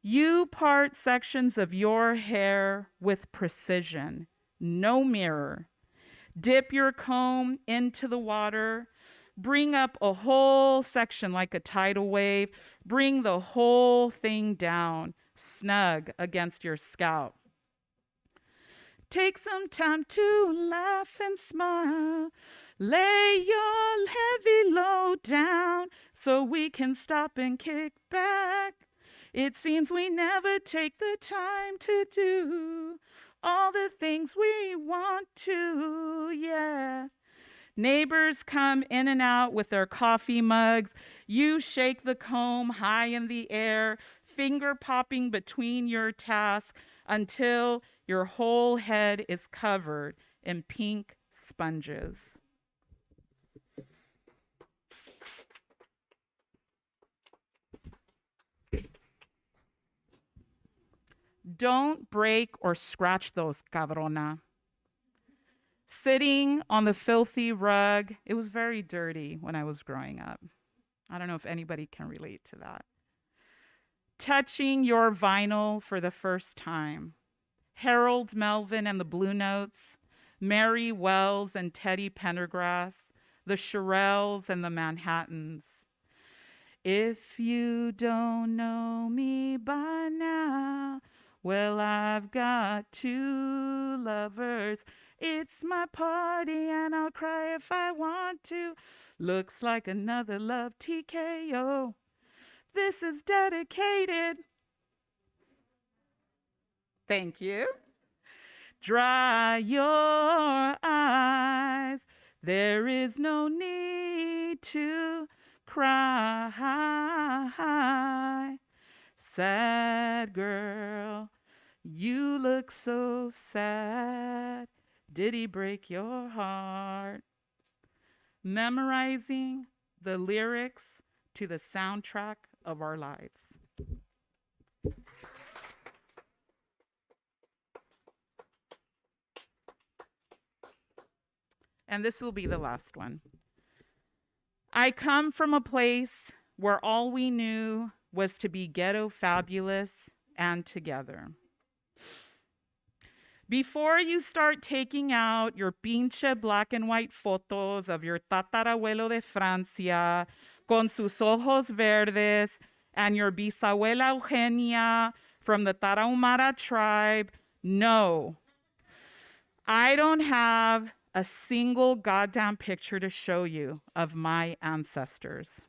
You part sections of your hair with precision, no mirror. Dip your comb into the water. Bring up a whole section like a tidal wave. Bring the whole thing down, snug against your scalp. Take some time to laugh and smile. Lay your heavy load down so we can stop and kick back. It seems we never take the time to do all the things we want to, yeah. Neighbors come in and out with their coffee mugs. You shake the comb high in the air, finger popping between your tasks until your whole head is covered in pink sponges. Don't break or scratch those, cabrona. Sitting on the filthy rug, it was very dirty when I was growing up. I don't know if anybody can relate to that. Touching your vinyl for the first time. Harold Melvin and the Blue Notes, Mary Wells and Teddy Pendergrass, the Shirelles and the Manhattans. If you don't know me by now, well, I've got two lovers. It's my party and I'll cry if I want to. Looks like another love TKO. This is dedicated. Thank you. Dry your eyes. There is no need to cry. Sad girl, you look so sad. Did he break your heart? Memorizing the lyrics to the soundtrack of our lives. And this will be the last one. I come from a place where all we knew was to be ghetto fabulous and together. Before you start taking out your pinche black and white photos of your tatarabuelo de Francia con sus ojos verdes and your bisabuela Eugenia from the Tarahumara tribe, no. I don't have a single goddamn picture to show you of my ancestors.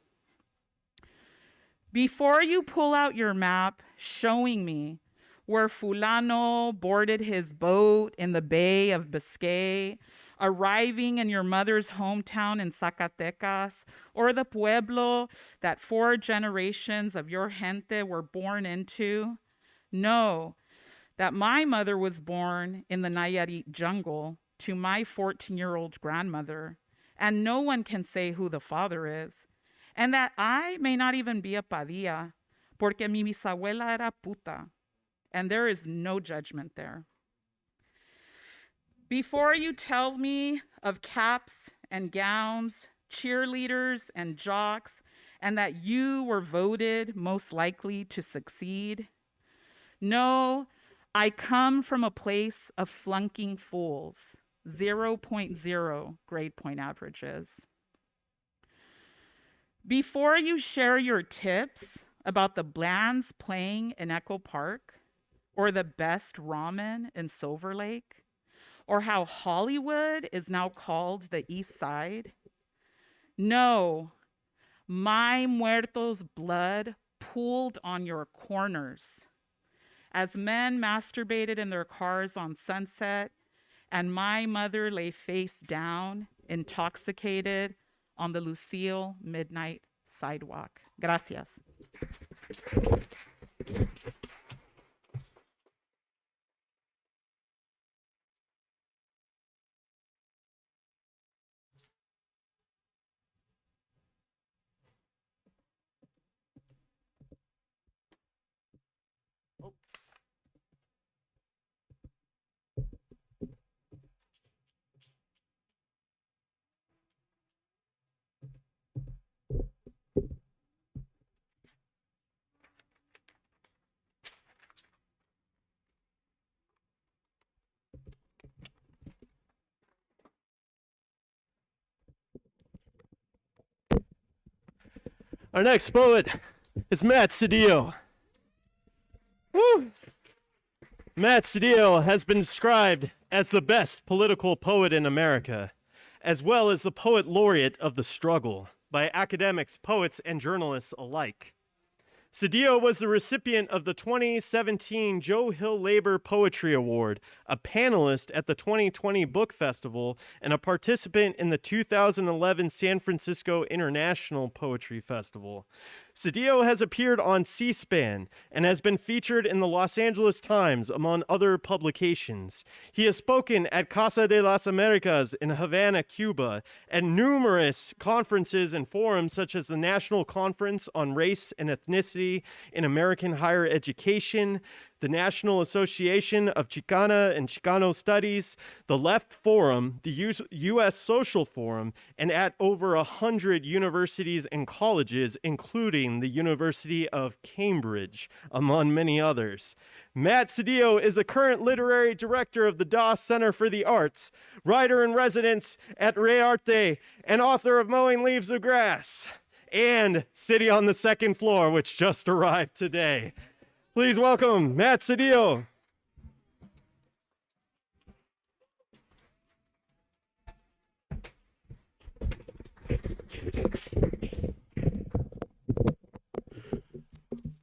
Before you pull out your map showing me where Fulano boarded his boat in the Bay of Biscay, arriving in your mother's hometown in Zacatecas, or the pueblo that 4 generations of your gente were born into. Know that my mother was born in the Nayarit jungle to my 14-year-old grandmother, and no one can say who the father is, and that I may not even be a Padilla, porque mi bisabuela era puta, and there is no judgment there. Before you tell me of caps and gowns, cheerleaders and jocks, and that you were voted most likely to succeed, no, I come from a place of flunking fools, 0.0 grade point averages. Before you share your tips about the Blands playing in Echo Park, or the best ramen in Silver Lake, or how Hollywood is now called the East Side, no, my muerto's blood pooled on your corners as men masturbated in their cars on Sunset, and my mother lay face down, intoxicated, on the Lucille midnight sidewalk. Gracias.
Our next poet is Matt Sedillo. Woo! Matt Sedillo has been described as the best political poet in America, as well as the poet laureate of the struggle by academics, poets, and journalists alike. Sedillo was the recipient of the 2017 Joe Hill Labor Poetry Award, a panelist at the 2020 Book Festival, and a participant in the 2011 San Francisco International Poetry Festival. Sedillo has appeared on C-SPAN and has been featured in the Los Angeles Times, among other publications. He has spoken at Casa de las Americas in Havana, Cuba, at numerous conferences and forums such as the National Conference on Race and Ethnicity in American Higher Education, the National Association of Chicana and Chicano Studies, the Left Forum, the U.S. Social Forum, and at over 100 universities and colleges, including the University of Cambridge, among many others. Matt Sedillo is the current literary director of the Doss Center for the Arts, writer-in-residence at Rearte, and author of Mowing Leaves of Grass, and City on the Second Floor, which just arrived today. Please welcome Matt Sedillo.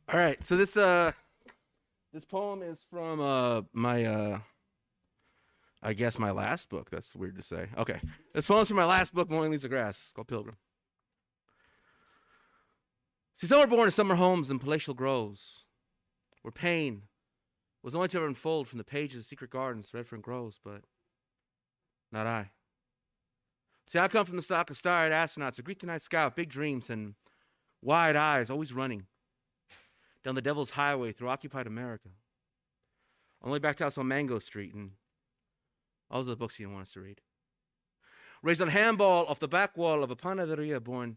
All right, so this poem is from my I guess my last book. That's weird to say. Okay, this poem's from my last book, Mowing Leaves of Grass. It's called Pilgrim. See, some were born in summer homes and palatial groves, where pain was only to ever unfold from the pages of secret gardens Redfern grows, but not I. See, I come from the stock of star-eyed astronauts who greet the night sky with big dreams and wide eyes, always running down the Devil's Highway through occupied America, on the way back to house on Mango Street, and all those other books you didn't want us to read. Raised on handball off the back wall of a panaderia, born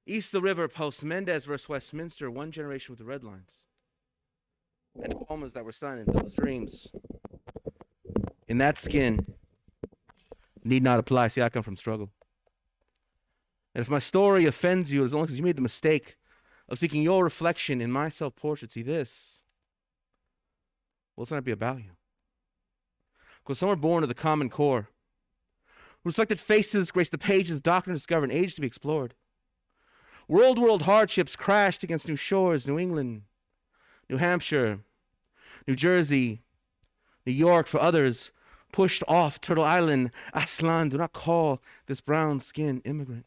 east of the river, post Mendez versus Westminster, one generation with the red lines. And the poems that were sung in those dreams, in that skin, need not apply. See, I come from struggle. And if my story offends you, it's only because you made the mistake of seeking your reflection in my self-portrait. See, this will not be about you. Because some are born of the common core. Reflected faces grace the pages of doctrine discovered and age to be explored. World hardships crashed against new shores, New England, New Hampshire, New Jersey, New York, for others, pushed off Turtle Island. Aslan, do not call this brown-skinned immigrant.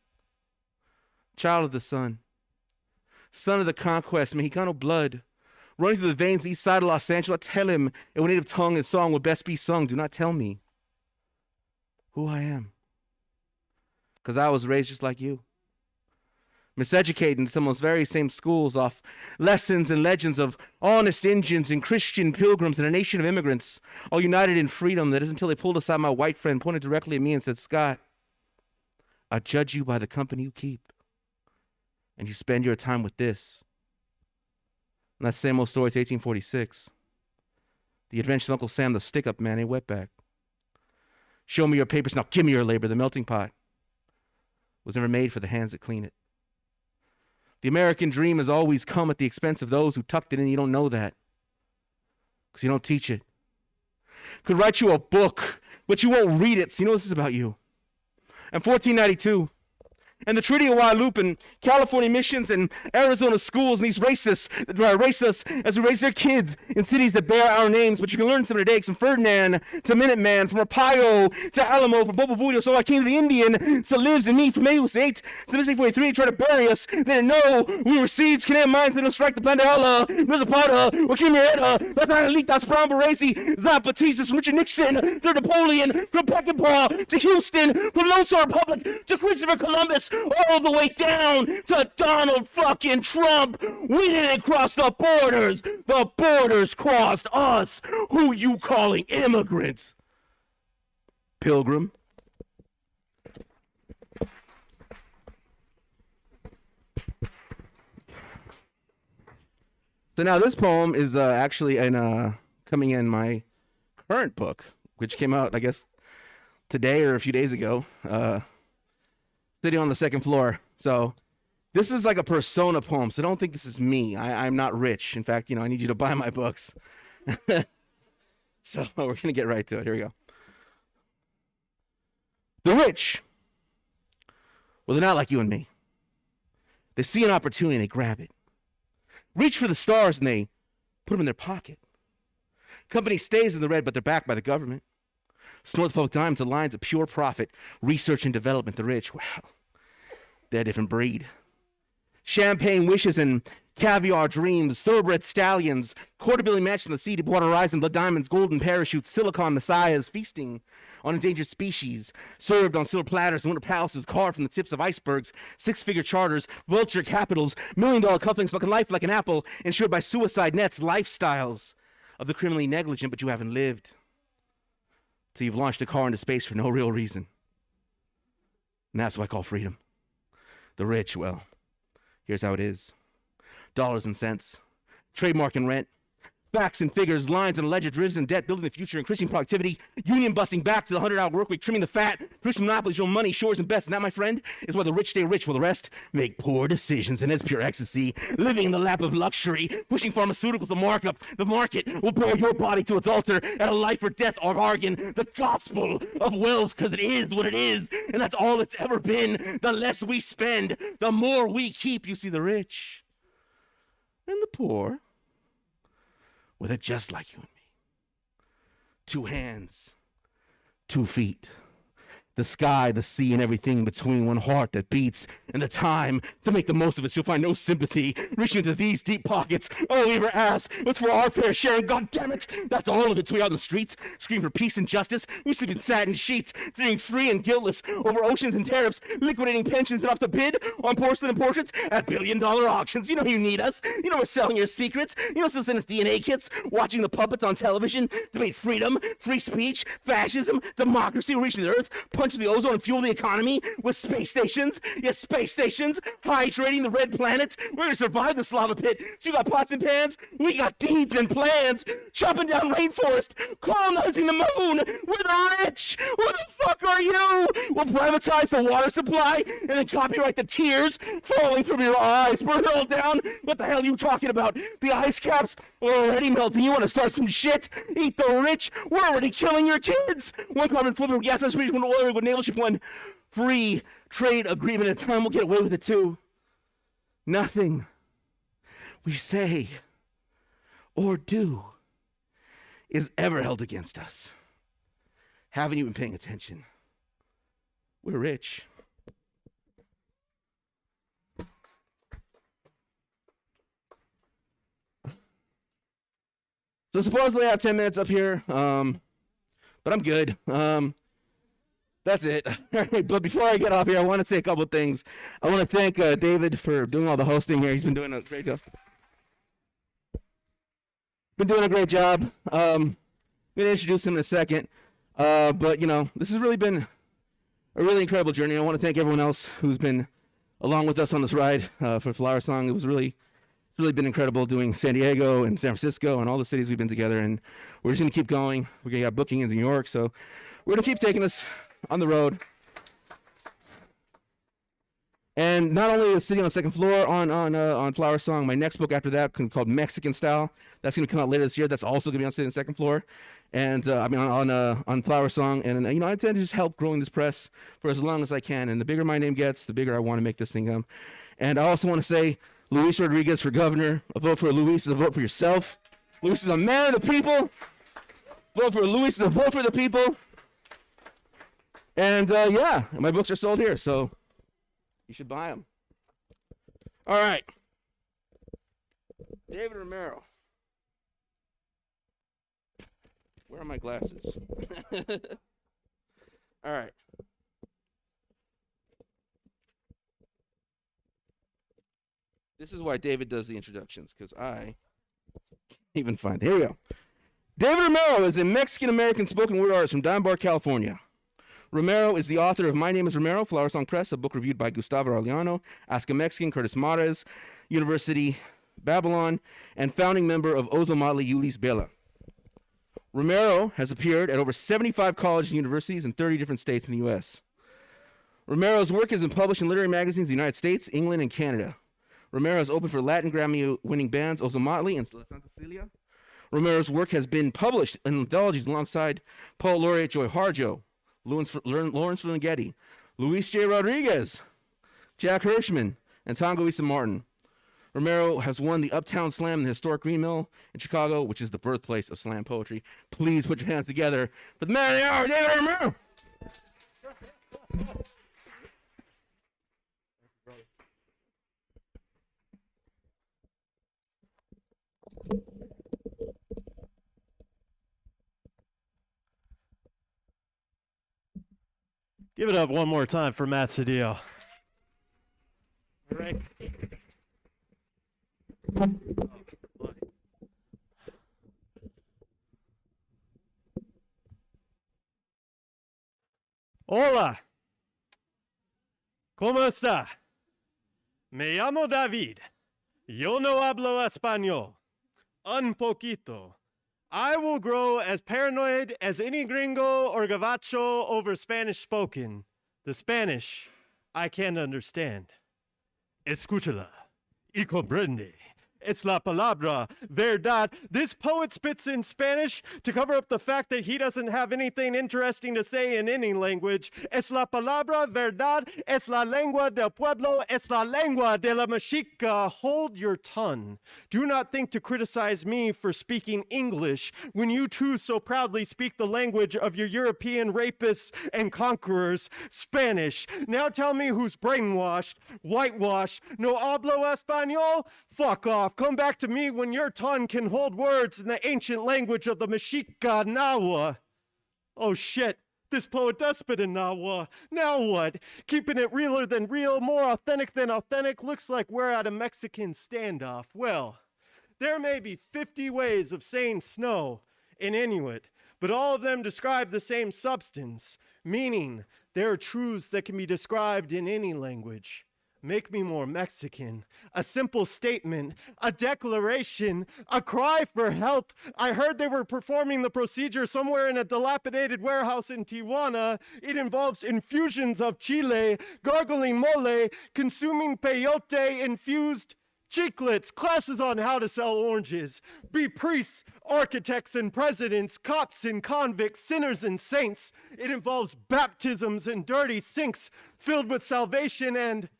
Child of the sun, son of the conquest, Mexicano blood, running through the veins east side of Los Angeles. Tell him in what native tongue his song would best be sung. Do not tell me who I am, because I was raised just like you. Miseducated in some of those very same schools off lessons and legends of honest Indians and Christian pilgrims and a nation of immigrants, all united in freedom. That is until they pulled aside my white friend, pointed directly at me and said, Scott, I judge you by the company you keep. And you spend your time with this. And that same old story to 1846. The adventure of Uncle Sam, the stick-up man, a wetback. Show me your papers, now give me your labor. The melting pot was never made for the hands that clean it. The American dream has always come at the expense of those who tucked it in. You don't know that because you don't teach it. Could write you a book, but you won't read it, so you know this is about you. And 1492, and the Treaty of Guadalupe and California missions and Arizona schools and these racists that race us as we raise their kids in cities that bear our names. But you can learn some today, from Ferdinand to Minuteman, from Arpaio to Alamo, from Bobo Vudio, so I came to the Indian, so lives in me from 808 to 1643, try to bury us. They didn't know we were seeds, Canadian minds, they don't strike the Pandala, Zapata, Wakimieta, Las Analitas, Brown Baresi, Zapatistas, from Richard Nixon to Napoleon, from Peckinpah to Houston, from Lone Star Republic to Christopher Columbus, all the way down to Donald fucking Trump. We didn't cross the borders. The borders crossed us. Who you calling immigrants? Pilgrim. So now this poem is actually coming in my current book, which came out, I guess, today or a few days ago. Sitting on the second floor. So this is like a persona poem, so don't think this is me. I'm not rich. In fact, I need you to buy my books. So we're going to get right to it. Here we go. The rich, well, they're not like you and me. They see an opportunity and they grab it. Reach for the stars and they put them in their pocket. Company stays in the red, but they're backed by the government. Snort the public dime to lines of pure profit, research and development. The rich, well, they're a different breed. Champagne wishes and caviar dreams, thoroughbred stallions, quarter-billion mansions on the sea, Deepwater Horizon, blood diamonds, golden parachutes, silicon messiahs, feasting on endangered species, served on silver platters and winter palaces, carved from the tips of icebergs, six-figure charters, vulture capitals, million-dollar cufflinks, fucking life like an apple, insured by suicide nets, lifestyles of the criminally negligent, but you haven't lived. So you've launched a car into space for no real reason. And that's what I call freedom. The rich, well, here's how it is. Dollars and cents, trademark and rent, facts and figures, lines and ledger, derivatives and debt, building the future, increasing productivity, union busting back to the 100-hour work week, trimming the fat, producing monopolies, your money, shores and bets. And that, my friend, is why the rich stay rich while the rest make poor decisions. And it's pure ecstasy, living in the lap of luxury, pushing pharmaceuticals, the markup. The market will bear your body to its altar at a life or death or bargain. The gospel of wealth, because it is what it is. And that's all it's ever been. The less we spend, the more we keep. You see, the rich and the poor, well, they're just like you and me. 2 hands, 2 feet, the sky, the sea, and everything between, one heart that beats, and the time to make the most of it. You'll find no sympathy reaching into these deep pockets. All we ever ask was for our fair share, and God damn it, that's all of it. So we out in the streets, scream for peace and justice. We sleep in satin sheets, sitting free and guiltless over oceans and tariffs, liquidating pensions enough to bid on porcelain and portraits at billion-dollar auctions. You know you need us. You know we're selling your secrets. You know still send us DNA kits, watching the puppets on television, debate freedom, free speech, fascism, democracy, reaching the earth, punching the ozone and fuel the economy with space stations. Yes, space stations, hydrating the red planet. We're gonna survive this lava pit. So you got pots and pans, we got deeds and plans. Chopping down rainforest, colonizing the moon. We're the rich. Who the fuck are you? We'll privatize the water supply and then copyright the tears falling from your eyes. Burn it all down. What the hell are you talking about? The ice caps are already melting. You want to start some shit? Eat the rich. We're already killing your kids. One carbon footprint with gas aspiration, one oil, one naval ship, one free trade agreement at a time. We'll get away with it too. Nothing we say or do is ever held against us. haven't even been paying attention. We're rich. So supposedly I have 10 minutes up here, but I'm good. That's it. But before I get off here, I want to say a couple of things. I want to thank David for doing all the hosting here. He's been doing a great job. I'm going to introduce him in a second. But, you know, this has really been a really incredible journey. I want to thank everyone else who's been along with us on this ride for Flowersong. It's really been incredible doing San Diego and San Francisco and all the cities we've been together. And we're just going to keep going. We're going to have booking in New York. So we're going to keep taking us on the road. And not only is sitting on the second floor on Flowersong, my next book after that called Mexican Style. That's going to come out later this year. That's also going to be on sitting on the second floor. And on Flowersong. And you know, I intend to just help growing this press for as long as I can. And the bigger my name gets, the bigger I want to make this thing come. And I also want to say, Luis Rodriguez for governor. A vote for Luis is a vote for yourself. Luis is a man of the people. Vote for Luis is a vote for the people. And yeah, my books are sold here, so you should buy them. All right. David Romero. Where are my glasses? All right. This is why David does the introductions, because I can't even find it. Here we go. David Romero is a Mexican-American spoken word artist from Diamond Bar, California. Romero is the author of My Name is Romero, Flowersong Press, a book reviewed by Gustavo Arellano, Ask a Mexican, Curtis Mares, University, Babylon, and founding member of Ozomatli Yulis Bela. Romero has appeared at over 75 colleges and universities in 30 different states in the U.S. Romero's work has been published in literary magazines in the United States, England, and Canada. Romero has opened for Latin Grammy-winning bands Ozomatli and La Santa Cecilia. Romero's work has been published in anthologies alongside Poet Laureate Joy Harjo, Lawrence Ferlinghetti, Luis J. Rodriguez, Jack Hirschman, and Tango Issa Martin. Romero has won the Uptown Slam in the historic Green Mill in Chicago, which is the birthplace of slam poetry. Please put your hands together for the man of the hour, David Romero.
Give it up one more time for Matt Sedillo. All right. Hola. ¿Cómo está? Me llamo David. Yo no hablo español. Un poquito. I will grow as paranoid as any gringo or gabacho over Spanish spoken. The Spanish I can't understand. Escúchala y comprende. It's la palabra verdad. This poet spits in Spanish to cover up the fact that he doesn't have anything interesting to say in any language. Es la palabra verdad. Es la lengua del pueblo. Es la lengua de la Mexica. Hold your tongue. Do not think to criticize me for speaking English when you too so proudly speak the language of your European rapists and conquerors, Spanish. Now tell me who's brainwashed, whitewashed, no hablo español? Fuck off. Come back to me when your tongue can hold words in the ancient language of the Mexica Nahua. Oh shit, this poet does spit in Nahua. Now what? Keeping it realer than real, more authentic than authentic, looks like we're at a Mexican standoff. Well, there may be 50 ways of saying snow in Inuit, but all of them describe the same substance, meaning there are truths that can be described in any language. Make me more Mexican. A simple statement, a declaration, a cry for help. I heard they were performing the procedure somewhere in a dilapidated warehouse in Tijuana. It involves infusions of chile, gargling mole, consuming peyote-infused chiclets, classes on how to sell oranges, be priests, architects and presidents, cops and convicts, sinners and saints. It involves baptisms in dirty sinks filled with salvation and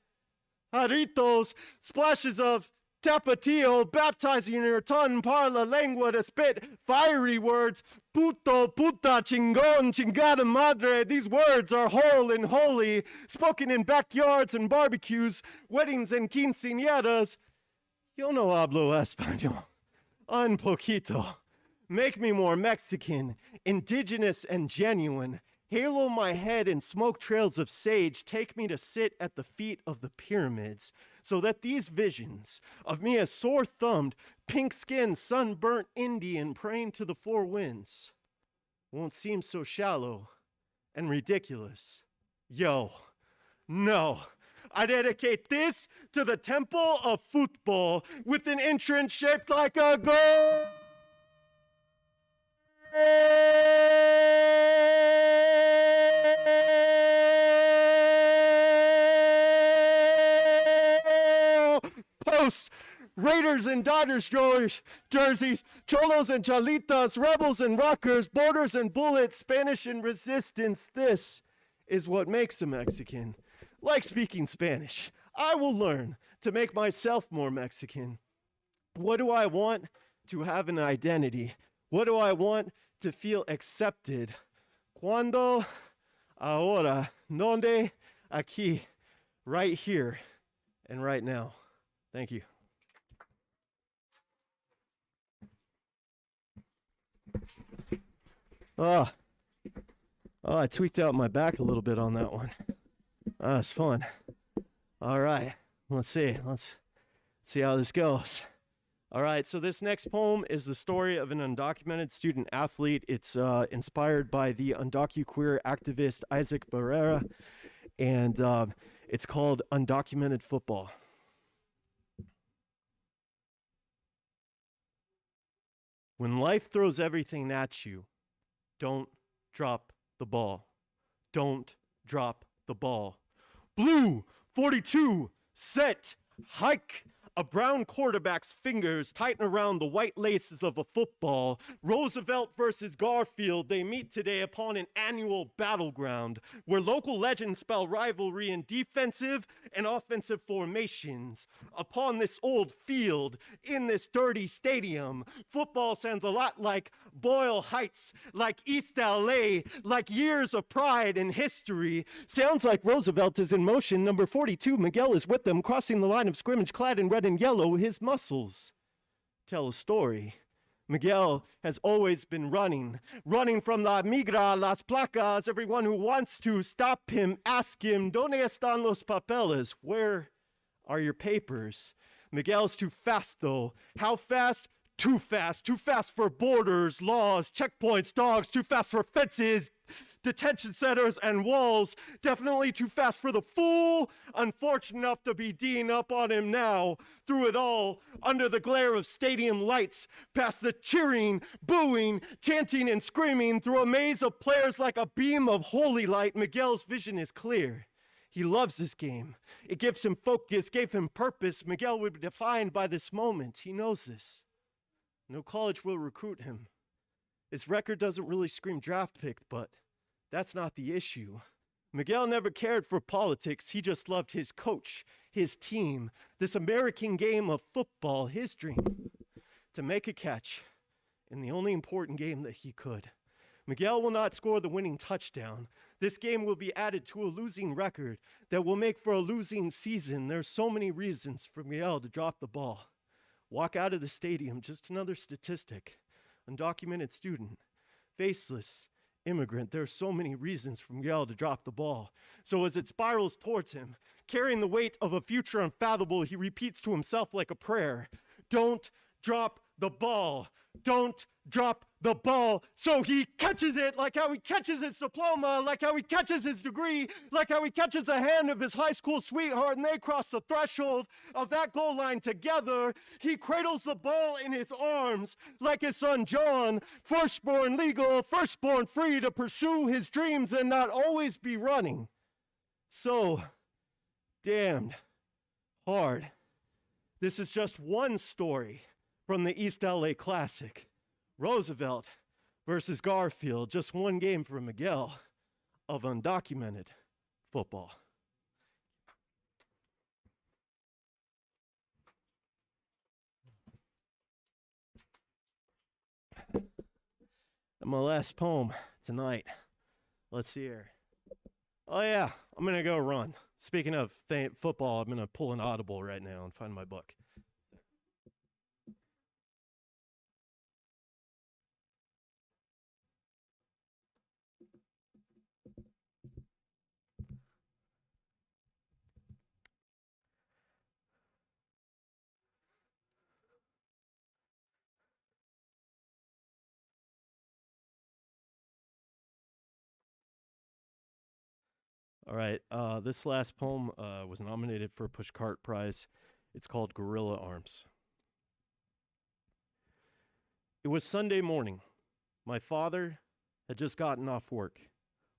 jarritos, splashes of tapatio, baptizing your tongue, parla lengua to spit fiery words, Puto, puta, chingon, chingada madre. These words are whole and holy, spoken in backyards and barbecues, weddings and quinceañeras. Yo no hablo español. Un poquito. Make me more Mexican, indigenous and genuine. Halo my head in smoke trails of sage. Take me to sit at the feet of the pyramids, so that these visions of me a sore-thumbed, pink-skinned, sunburnt Indian praying to the four winds won't seem so shallow and ridiculous. Yo, no. I dedicate this to the temple of football with an entrance shaped like a goal. Post Raiders and Dodgers jerseys, Cholos and Chalitas, Rebels and Rockers, Borders and Bullets, Spanish and Resistance. This is what makes a Mexican. Like speaking Spanish, I will learn to make myself more Mexican. What do I want? To have an identity. What do I want? To feel accepted. Cuando, ahora, donde, aquí, right here, and right now. Thank you. Oh, I tweaked out my back a little bit on that one. It's fun. All right, let's see. Let's see how this goes. All right, so this next poem is the story of an undocumented student athlete. It's inspired by the undocuqueer activist Isaac Barrera, and it's called Undocumented Football. When life throws everything at you, don't drop the ball. Don't drop the ball. Blue 42, set, hike. A brown quarterback's fingers tighten around the white laces of a football. Roosevelt versus Garfield, they meet today upon an annual battleground where local legends spell rivalry in defensive and offensive formations. Upon this old field, in this dirty stadium, football sounds a lot like Boyle Heights, like East LA, like years of pride and history. Sounds like Roosevelt is in motion. Number 42, Miguel is with them, crossing the line of scrimmage, clad in red and yellow. His muscles tell a story. Miguel has always been running from la migra, las placas. Everyone who wants to stop him, ask him, ¿Dónde están los papeles? Where are your papers? Miguel's too fast, though. How fast? Too fast. Too fast for borders, laws, checkpoints, dogs. Too fast for fences, detention centers, and walls. Definitely too fast for the fool. Unfortunate enough to be D'ing up on him now. Through it all, under the glare of stadium lights, past the cheering, booing, chanting, and screaming, through a maze of players like a beam of holy light, Miguel's vision is clear. He loves this game. It gives him focus, gave him purpose. Miguel would be defined by this moment. He knows this. No college will recruit him. His record doesn't really scream draft pick, but that's not the issue. Miguel never cared for politics. He just loved his coach, his team, this American game of football, his dream, to make a catch in the only important game that he could. Miguel will not score the winning touchdown. This game will be added to a losing record that will make for a losing season. There's so many reasons for Miguel to drop the ball. Walk out of the stadium, just another statistic. Undocumented student, faceless, immigrant. There are so many reasons for Miguel to drop the ball. So as it spirals towards him, carrying the weight of a future unfathomable, he repeats to himself like a prayer, don't drop the ball. Don't drop the ball. So he catches it like how he catches his diploma, like how he catches his degree, like how he catches the hand of his high school sweetheart, and they cross the threshold of that goal line together. He cradles the ball in his arms like his son John, firstborn legal, firstborn free to pursue his dreams and not always be running. So damned hard. This is just one story from the East LA Classic. Roosevelt versus Garfield, just one game for Miguel of undocumented football. And my last poem tonight. Let's see here. Oh yeah, I'm gonna go run. Speaking of football, I'm gonna pull an audible right now and find my book. All right, this last poem was nominated for a Pushcart Prize. It's called Gorilla Arms. It was Sunday morning. My father had just gotten off work.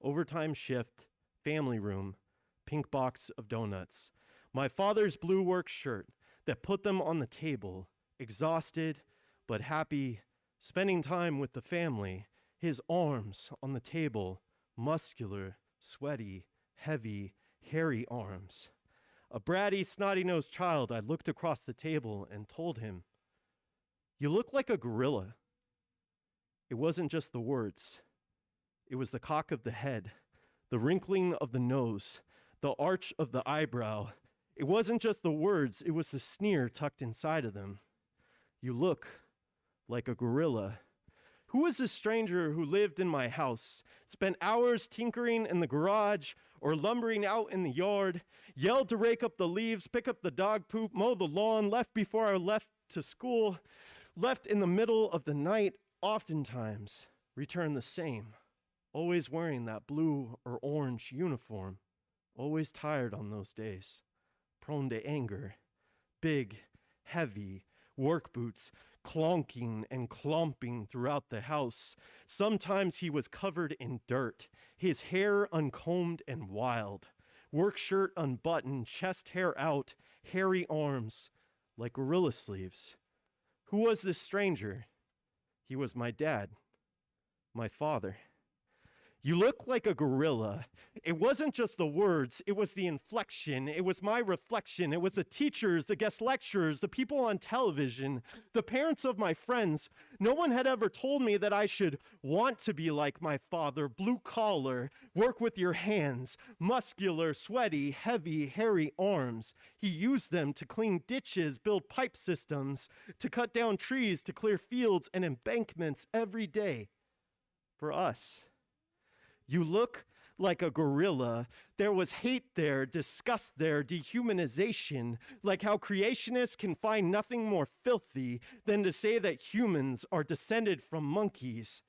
Overtime shift, family room, pink box of donuts. My father's blue work shirt that put them on the table, exhausted but happy, spending time with the family, his arms on the table, muscular, sweaty, heavy, hairy arms. A bratty, snotty-nosed child, I looked across the table and told him, "You look like a gorilla." It wasn't just the words. It was the cock of the head, the wrinkling of the nose, the arch of the eyebrow. It wasn't just the words, it was the sneer tucked inside of them. "You look like a gorilla." Who was this stranger who lived in my house, spent hours tinkering in the garage or lumbering out in the yard, yelled to rake up the leaves, pick up the dog poop, mow the lawn, left before I left to school, left in the middle of the night, oftentimes returned the same, always wearing that blue or orange uniform, always tired on those days, prone to anger, big, heavy, work boots, clonking and clomping throughout the house. Sometimes he was covered in dirt, his hair uncombed and wild, work shirt unbuttoned, chest hair out, hairy arms like gorilla sleeves. Who was this stranger? He was my dad, my father. "You look like a gorilla." It wasn't just the words, it was the inflection, it was my reflection, it was the teachers, the guest lecturers, the people on television, the parents of my friends. No one had ever told me that I should want to be like my father, blue collar, work with your hands, muscular, sweaty, heavy, hairy arms. He used them to clean ditches, build pipe systems, to cut down trees, to clear fields and embankments every day for us. "You look like a gorilla." There was hate there, disgust there, dehumanization, like how creationists can find nothing more filthy than to say that humans are descended from monkeys,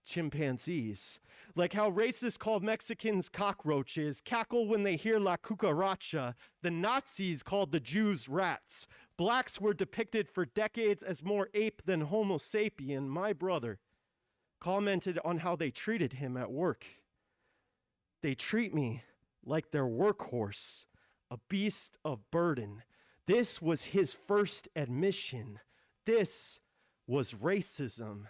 chimpanzees. Like how racists call Mexicans cockroaches, cackle when they hear La Cucaracha. The Nazis called the Jews rats. Blacks were depicted for decades as more ape than Homo sapien. My brother commented on how they treated him at work. "They treat me like their workhorse, a beast of burden." This was his first admission. This was racism.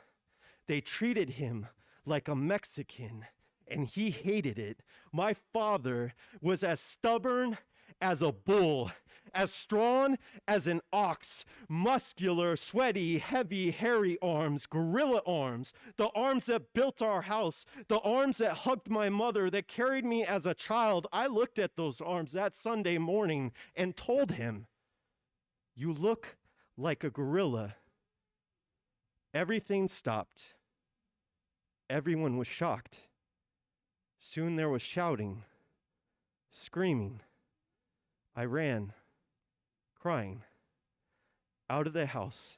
They treated him like a Mexican, and he hated it. My father was as stubborn as a bull, as strong as an ox, muscular, sweaty, heavy, hairy arms, gorilla arms, the arms that built our house, the arms that hugged my mother, that carried me as a child. I looked at those arms that Sunday morning and told him, "You look like a gorilla." Everything stopped. Everyone was shocked. Soon there was shouting, screaming. I ran, crying, out of the house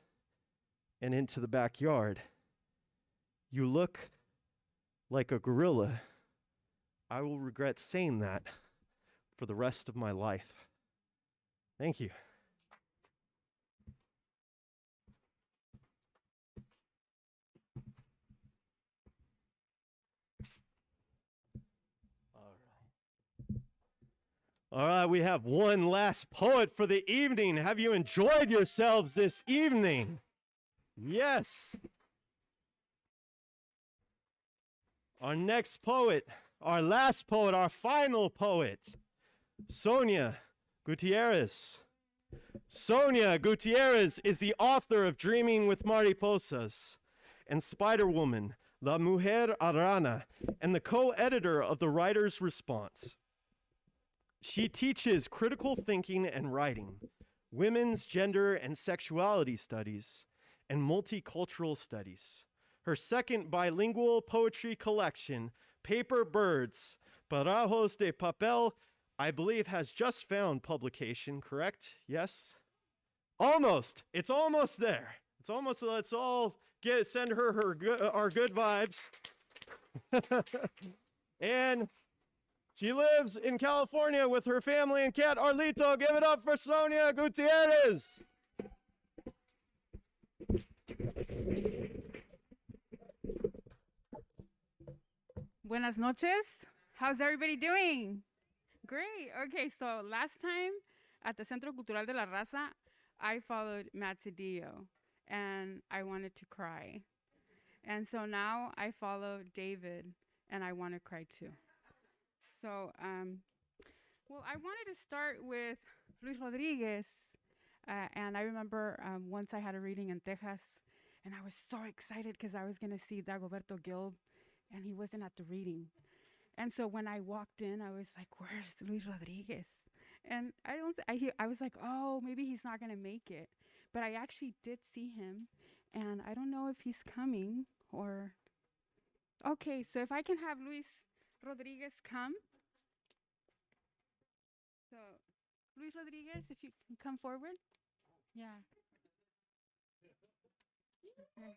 and into the backyard. "You look like a gorilla." I will regret saying that for the rest of my life. Thank you. All right, we have one last poet for the evening. Have you enjoyed yourselves this evening? Yes. Our next poet, our last poet, our final poet, Sonia Gutierrez. Sonia Gutierrez is the author of Dreaming with Mariposas and Spider Woman, La Mujer Arana, and the co-editor of the Writer's Response. She teaches critical thinking and writing, women's gender and sexuality studies, and multicultural studies. Her second bilingual poetry collection, Paper Birds, Parajos de Papel, I believe has just found publication, correct? Yes? Almost. It's almost there. It's almost, let's all send her our good vibes. And she lives in California with her family and cat Arlito. Give it up for Sonia Gutierrez.
Buenas noches. How's everybody doing? Great. Okay, so last time at the Centro Cultural de la Raza, I followed Matt Sedillo, and I wanted to cry. And so now I follow David, and I want to cry too. So, well, I wanted to start with Luis Rodriguez. And I remember once I had a reading in Texas, and I was so excited because I was going to see Dagoberto Gilb, and he wasn't at the reading. And so when I walked in, I was like, where's Luis Rodriguez? And I was like, oh, maybe he's not going to make it. But I actually did see him, and I don't know if he's coming or... Okay, so if I can have Luis Rodriguez come. So, Luis Rodriguez, if you can come forward. Yeah. Okay.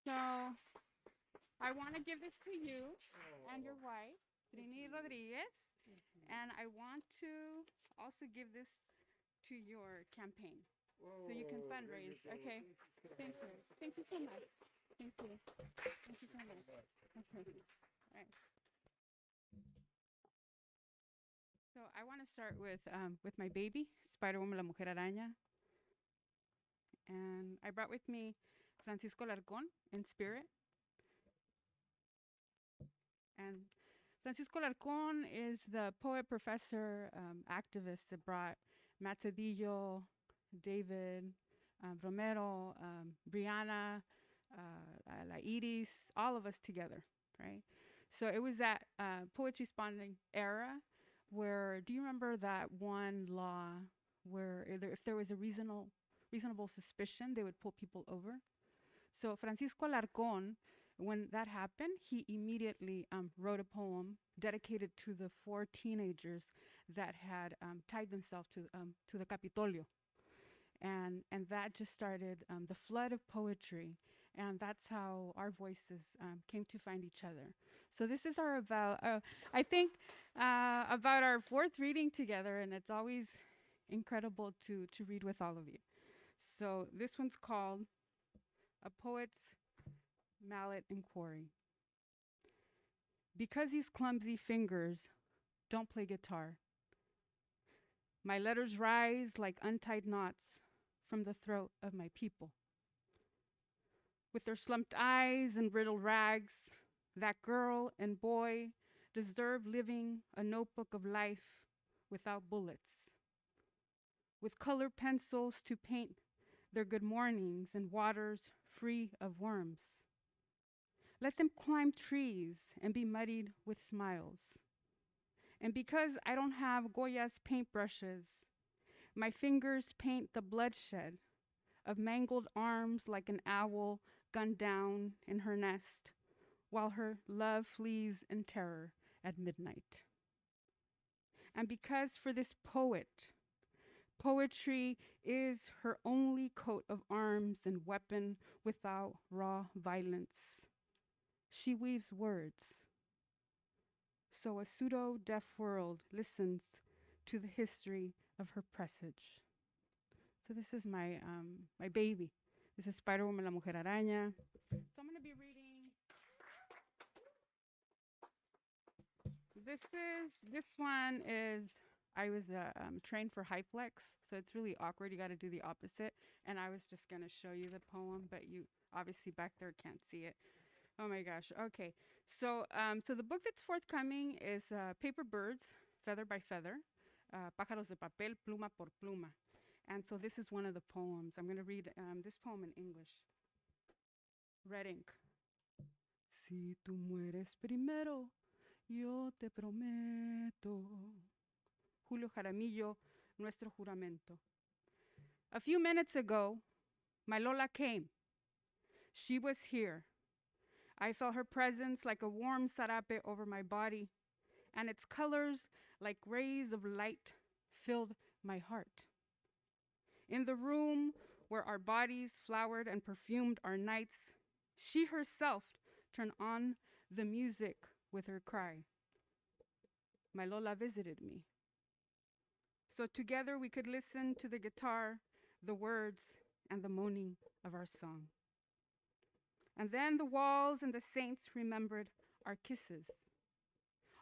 So, I want to give this to you and your wife, Trini Rodriguez, and I want to also give this to your campaign, so you can fundraise. Okay. Thank you. Thank you so much. Thank you. Thank you so much. Okay. All right. So I want to start with my baby, Spider-Woman La Mujer Araña. And I brought with me Francisco Larcón in spirit. And Francisco Larcón is the poet, professor, activist that brought Matt Sedillo, David Romero, Briana, La Iris, all of us together, right? So it was that poetry spawning era where, do you remember that one law where if there was a reasonable suspicion, they would pull people over? So Francisco Larcón, when that happened, he immediately wrote a poem dedicated to the 4 teenagers that had tied themselves to the Capitolio. And that just started the flood of poetry. And that's how our voices came to find each other. So this is about our 4th reading together, and it's always incredible to read with all of you. So this one's called A Poet's Mallet and Quarry. Because these clumsy fingers don't play guitar, my letters rise like untied knots from the throat of my people. With their slumped eyes and brittle rags, that girl and boy deserve living a notebook of life without bullets. With colored pencils to paint their good mornings and waters free of worms. Let them climb trees and be muddied with smiles. And because I don't have Goya's paintbrushes, my fingers paint the bloodshed of mangled arms like an owl gunned down in her nest, while her love flees in terror at midnight. And because for this poet, poetry is her only coat of arms and weapon without raw violence, she weaves words. So a pseudo-deaf world listens to the history of her presage. So this is my baby. This is Spider-Woman La Mujer Araña. So I'm going to be reading. This one is, I was trained for high flex, so it's really awkward. You got to do the opposite. And I was just going to show you the poem, but you obviously back there can't see it. Oh my gosh. Okay. So the book that's forthcoming is Paper Birds, Feather by Feather, Pájaros de Papel, Pluma por Pluma. And so this is one of the poems. I'm going to read this poem in English. Red ink. Si tú mueres primero, yo te prometo. Julio Jaramillo, Nuestro Juramento. A few minutes ago, my Lola came. She was here. I felt her presence like a warm sarape over my body, and its colors, like rays of light, filled my heart. In the room where our bodies flowered and perfumed our nights, she herself turned on the music with her cry. My Lola visited me. So together we could listen to the guitar, the words, and the moaning of our song. And then the walls and the saints remembered our kisses,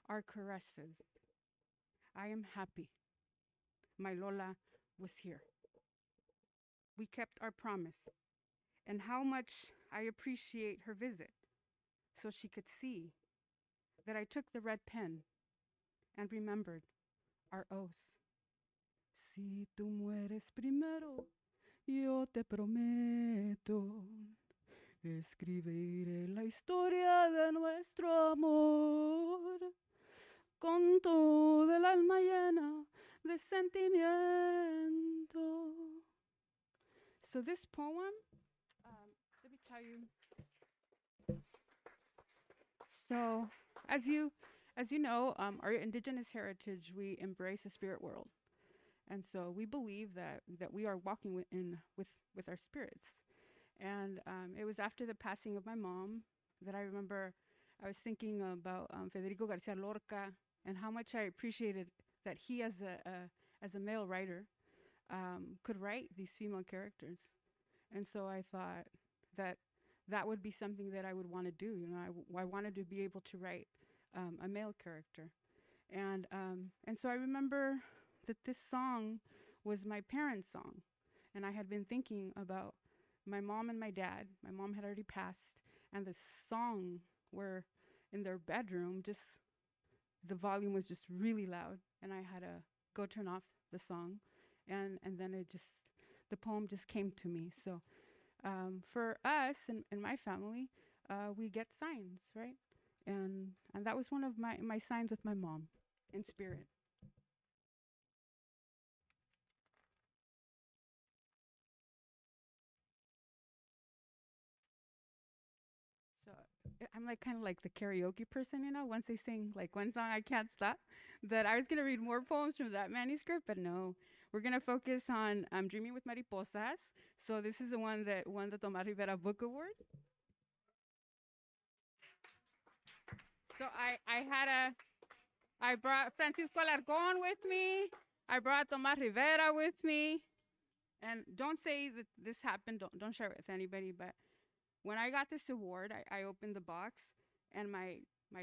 our caresses. I am happy. My Lola was here. We kept our promise, and how much I appreciate her visit, so she could see that I took the red pen and remembered our oath. Si tú mueres primero, yo te prometo. Escribiré la historia de nuestro amor con todo el alma llena de sentimiento. So this poem, let me tell you. So as you know, our indigenous heritage, we embrace the spirit world. And so we believe that we are walking with our spirits. And it was after the passing of my mom that I remember I was thinking about Federico Garcia Lorca and how much I appreciated that he, as a male writer, could write these female characters. And so I thought that would be something that I would want to do. You know, I wanted to be able to write a male character. And so I remember that this song was my parents' song. And I had been thinking about my mom and my dad. My mom had already passed, and the song were in their bedroom, just the volume was just really loud, and I had to go turn off the song, and then the poem just came to me. So for us and my family, we get signs, right? And that was one of my signs with my mom in spirit. So I'm kind of like the karaoke person, you know, once they sing like one song, I can't stop. That I was going to read more poems from that manuscript, but no. We're going to focus on Dreaming with Mariposas. So this is the one that won the Tomás Rivera Book Award. So I brought Francisco Alarcón with me. I brought Tomás Rivera with me. And don't say that this happened, don't share it with anybody, but when I got this award, I opened the box and my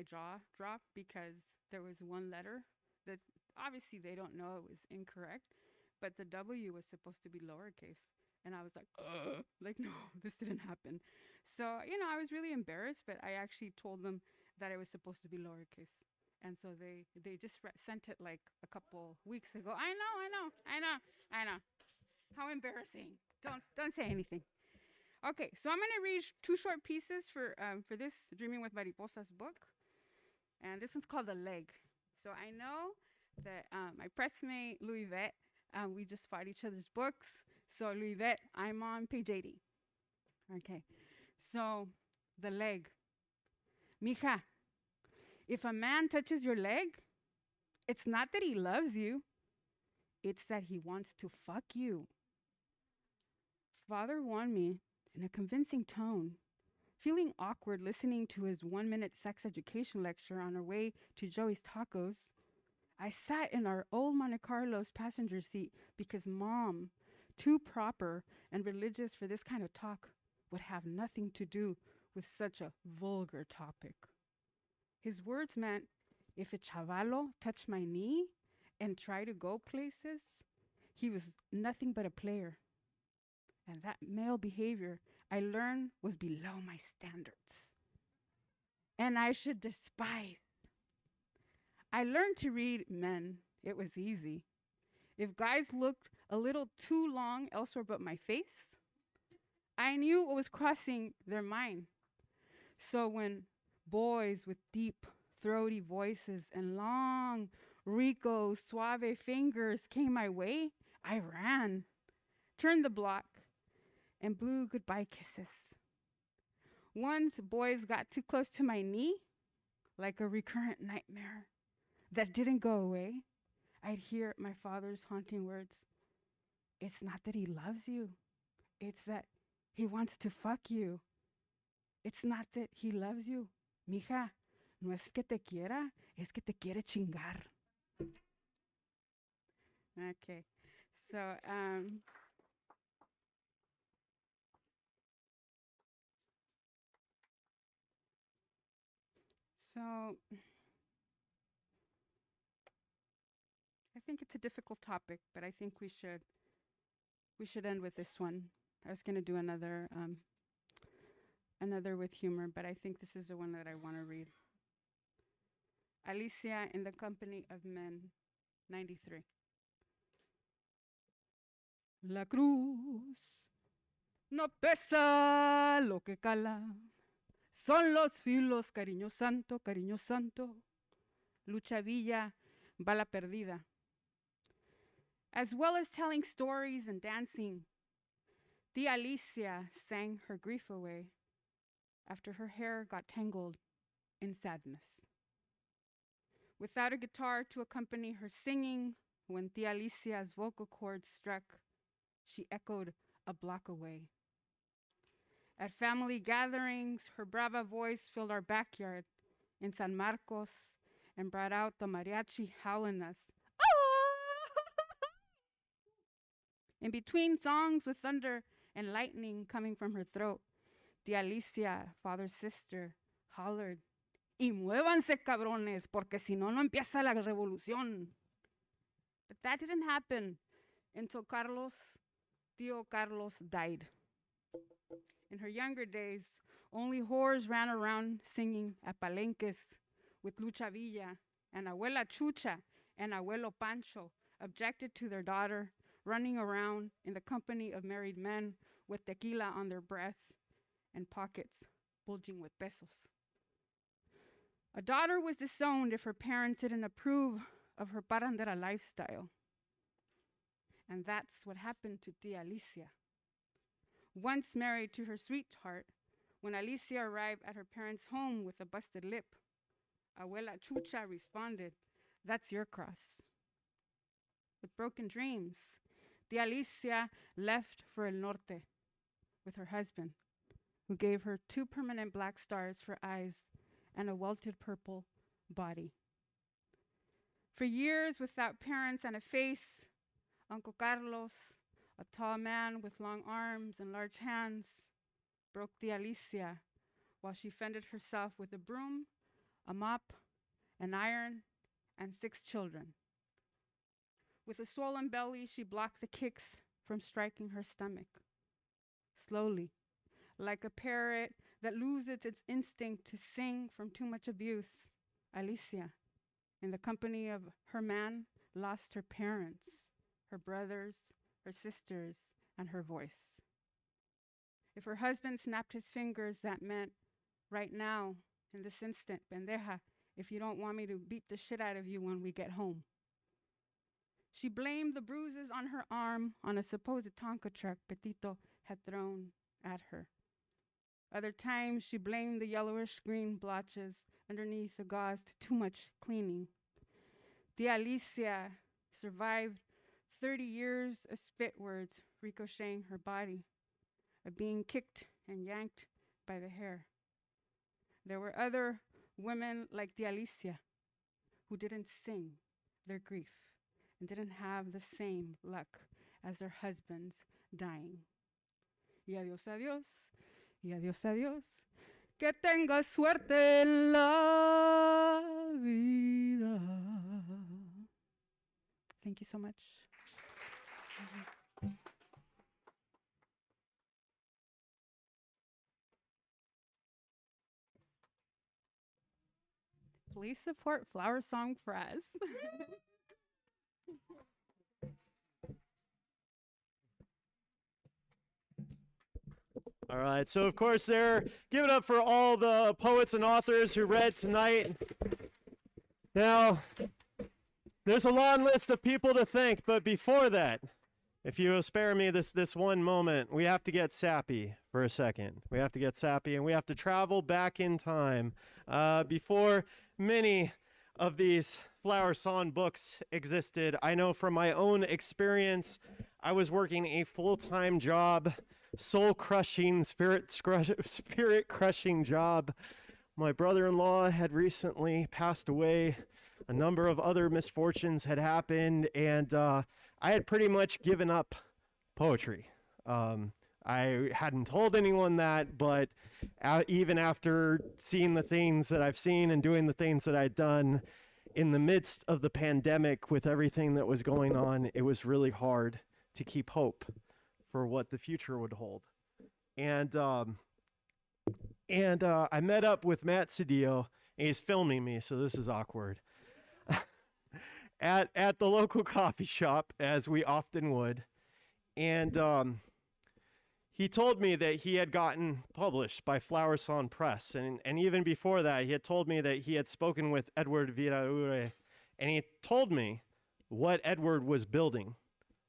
jaw dropped because there was one letter that obviously they don't know it was incorrect, but the W was supposed to be lowercase. And I was like, no, this didn't happen. So, you know, I was really embarrassed, but I actually told them that it was supposed to be lowercase. And so they just sent it like a couple weeks ago. I know. How embarrassing. Don't say anything. Okay, so I'm gonna read two short pieces for this Dreaming with Mariposas book. And this one's called The Leg. So I know that my pressmate, Luivette, we just fought each other's books. So Luivette, I'm on page 80. Okay, so The Leg. Mija, if a man touches your leg, it's not that he loves you, it's that he wants to fuck you. Father warned me in a convincing tone, feeling awkward listening to his 1-minute sex education lecture on our way to Joey's Tacos. I sat in our old Monte Carlo's passenger seat because Mom, too proper and religious for this kind of talk, would have nothing to do with such a vulgar topic. His words meant if a chavalo touched my knee and tried to go places, he was nothing but a player. And that male behavior, I learned, was below my standards. And I should despise. I learned to read men. It was easy. If guys looked a little too long elsewhere but my face, I knew what was crossing their mind. So when Boys with deep, throaty voices and long, Rico, suave fingers came my way. I ran, turned the block, and blew goodbye kisses. Once boys got too close to my knee, like a recurrent nightmare that didn't go away. I'd hear my father's haunting words. It's not that he loves you. It's that he wants to fuck you. It's not that he loves you. Mija, no es que te quiera, es que te quiere chingar. Okay, so I think it's a difficult topic, but I think we should end with this one. I was going to do another with humor, but I think this is the one that I want to read. Alicia in the Company of Men, 93. La cruz no pesa lo que cala, son los filos, cariño santo, lucha villa, bala perdida. As well as telling stories and dancing, Tia Alicia sang her grief away after her hair got tangled in sadness. Without a guitar to accompany her singing, when Tia Alicia's vocal cords struck, she echoed a block away. At family gatherings, her brava voice filled our backyard in San Marcos and brought out the mariachi howling us. In between songs with thunder and lightning coming from her throat, Tia Alicia, father's sister, hollered, "Y muévanse, cabrones, porque si no, no empieza la revolución." But that didn't happen until Tío Carlos died. In her younger days, only whores ran around singing at palenques with Lucha Villa, and Abuela Chucha and Abuelo Pancho objected to their daughter running around in the company of married men with tequila on their breath and pockets bulging with pesos. A daughter was disowned if her parents didn't approve of her parrandera lifestyle. And that's what happened to Tia Alicia. Once married to her sweetheart, when Alicia arrived at her parents' home with a busted lip, Abuela Chucha responded, "That's your cross." With broken dreams, Tia Alicia left for El Norte with her husband, who gave her 2 permanent black stars for eyes and a welted purple body. For years without parents and a face, Uncle Carlos, a tall man with long arms and large hands, broke Tia Alicia while she fended herself with a broom, a mop, an iron, and 6 children. With a swollen belly, she blocked the kicks from striking her stomach. Slowly, like a parrot that loses its instinct to sing from too much abuse, Alicia, in the company of her man, lost her parents, her brothers, her sisters, and her voice. If her husband snapped his fingers, that meant, right now, in this instant, pendeja, if you don't want me to beat the shit out of you when we get home. She blamed the bruises on her arm on a supposed Tonka truck Petito had thrown at her. Other times, she blamed the yellowish-green blotches underneath the gauze to too much cleaning. Tia Alicia survived 30 years of spit words ricocheting her body, of being kicked and yanked by the hair. There were other women like Tia Alicia who didn't sing their grief and didn't have the same luck as their husbands dying. Y adiós, adiós, y adiós, adiós. Que tengas suerte en la vida. Thank you so much. Please support Flowersong Press.
All right, so of course give it up for all the poets and authors who read tonight. Now, there's a long list of people to thank, but before that, if you will spare me this one moment, we have to get sappy for a second. We have to get sappy, and we have to travel back in time before many of these Flowersong books existed. I know from my own experience, I was working a full-time job, soul-crushing, spirit-crushing job. My brother-in-law had recently passed away. A number of other misfortunes had happened, and I had pretty much given up poetry. I hadn't told anyone that, but even after seeing the things that I've seen and doing the things that I'd done in the midst of the pandemic with everything that was going on, it was really hard to keep hope for what the future would hold. And I met up with Matt Sedillo, and he's filming me, so this is awkward, at the local coffee shop, as we often would. And he told me that he had gotten published by Flowersong Press. And even before that, he had told me that he had spoken with Edward Viraure. And he told me what Edward was building,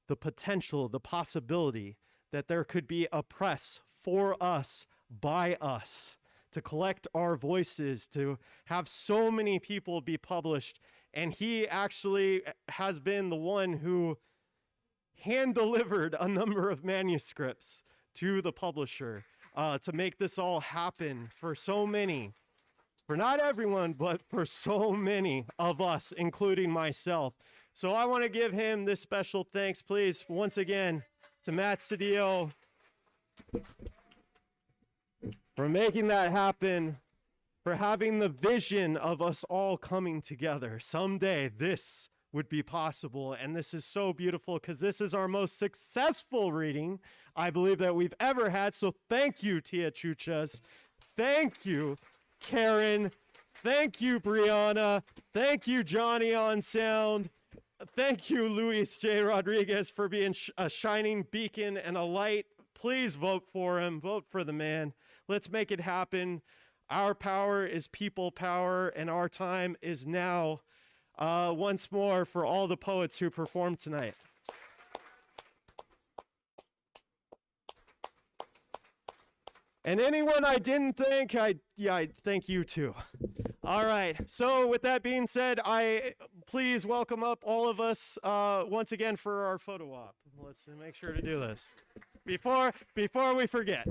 the potential, the possibility that there could be a press for us, by us, to collect our voices, to have so many people be published. And he actually has been the one who hand-delivered a number of manuscripts to the publisher to make this all happen for so many, for not everyone, but for so many of us, including myself. So I want to give him this special thanks, please, once again, to Matt Sedillo for making that happen, for having the vision of us all coming together. Someday this would be possible, and this is so beautiful because this is our most successful reading, I believe, that we've ever had. So thank you, Tia Chuchas. Thank you, Karen. Thank you, Brianna. Thank you, Johnny on sound. Thank you, Luis J. Rodriguez, for being a shining beacon and a light. Please vote for him. Vote for the man. Let's make it happen. Our power is people power, and our time is now. Once more for all the poets who performed tonight. And anyone I didn't thank, I thank you too. All right, so with that being said, please welcome up all of us once again for our photo op. Let's make sure to do this before we forget.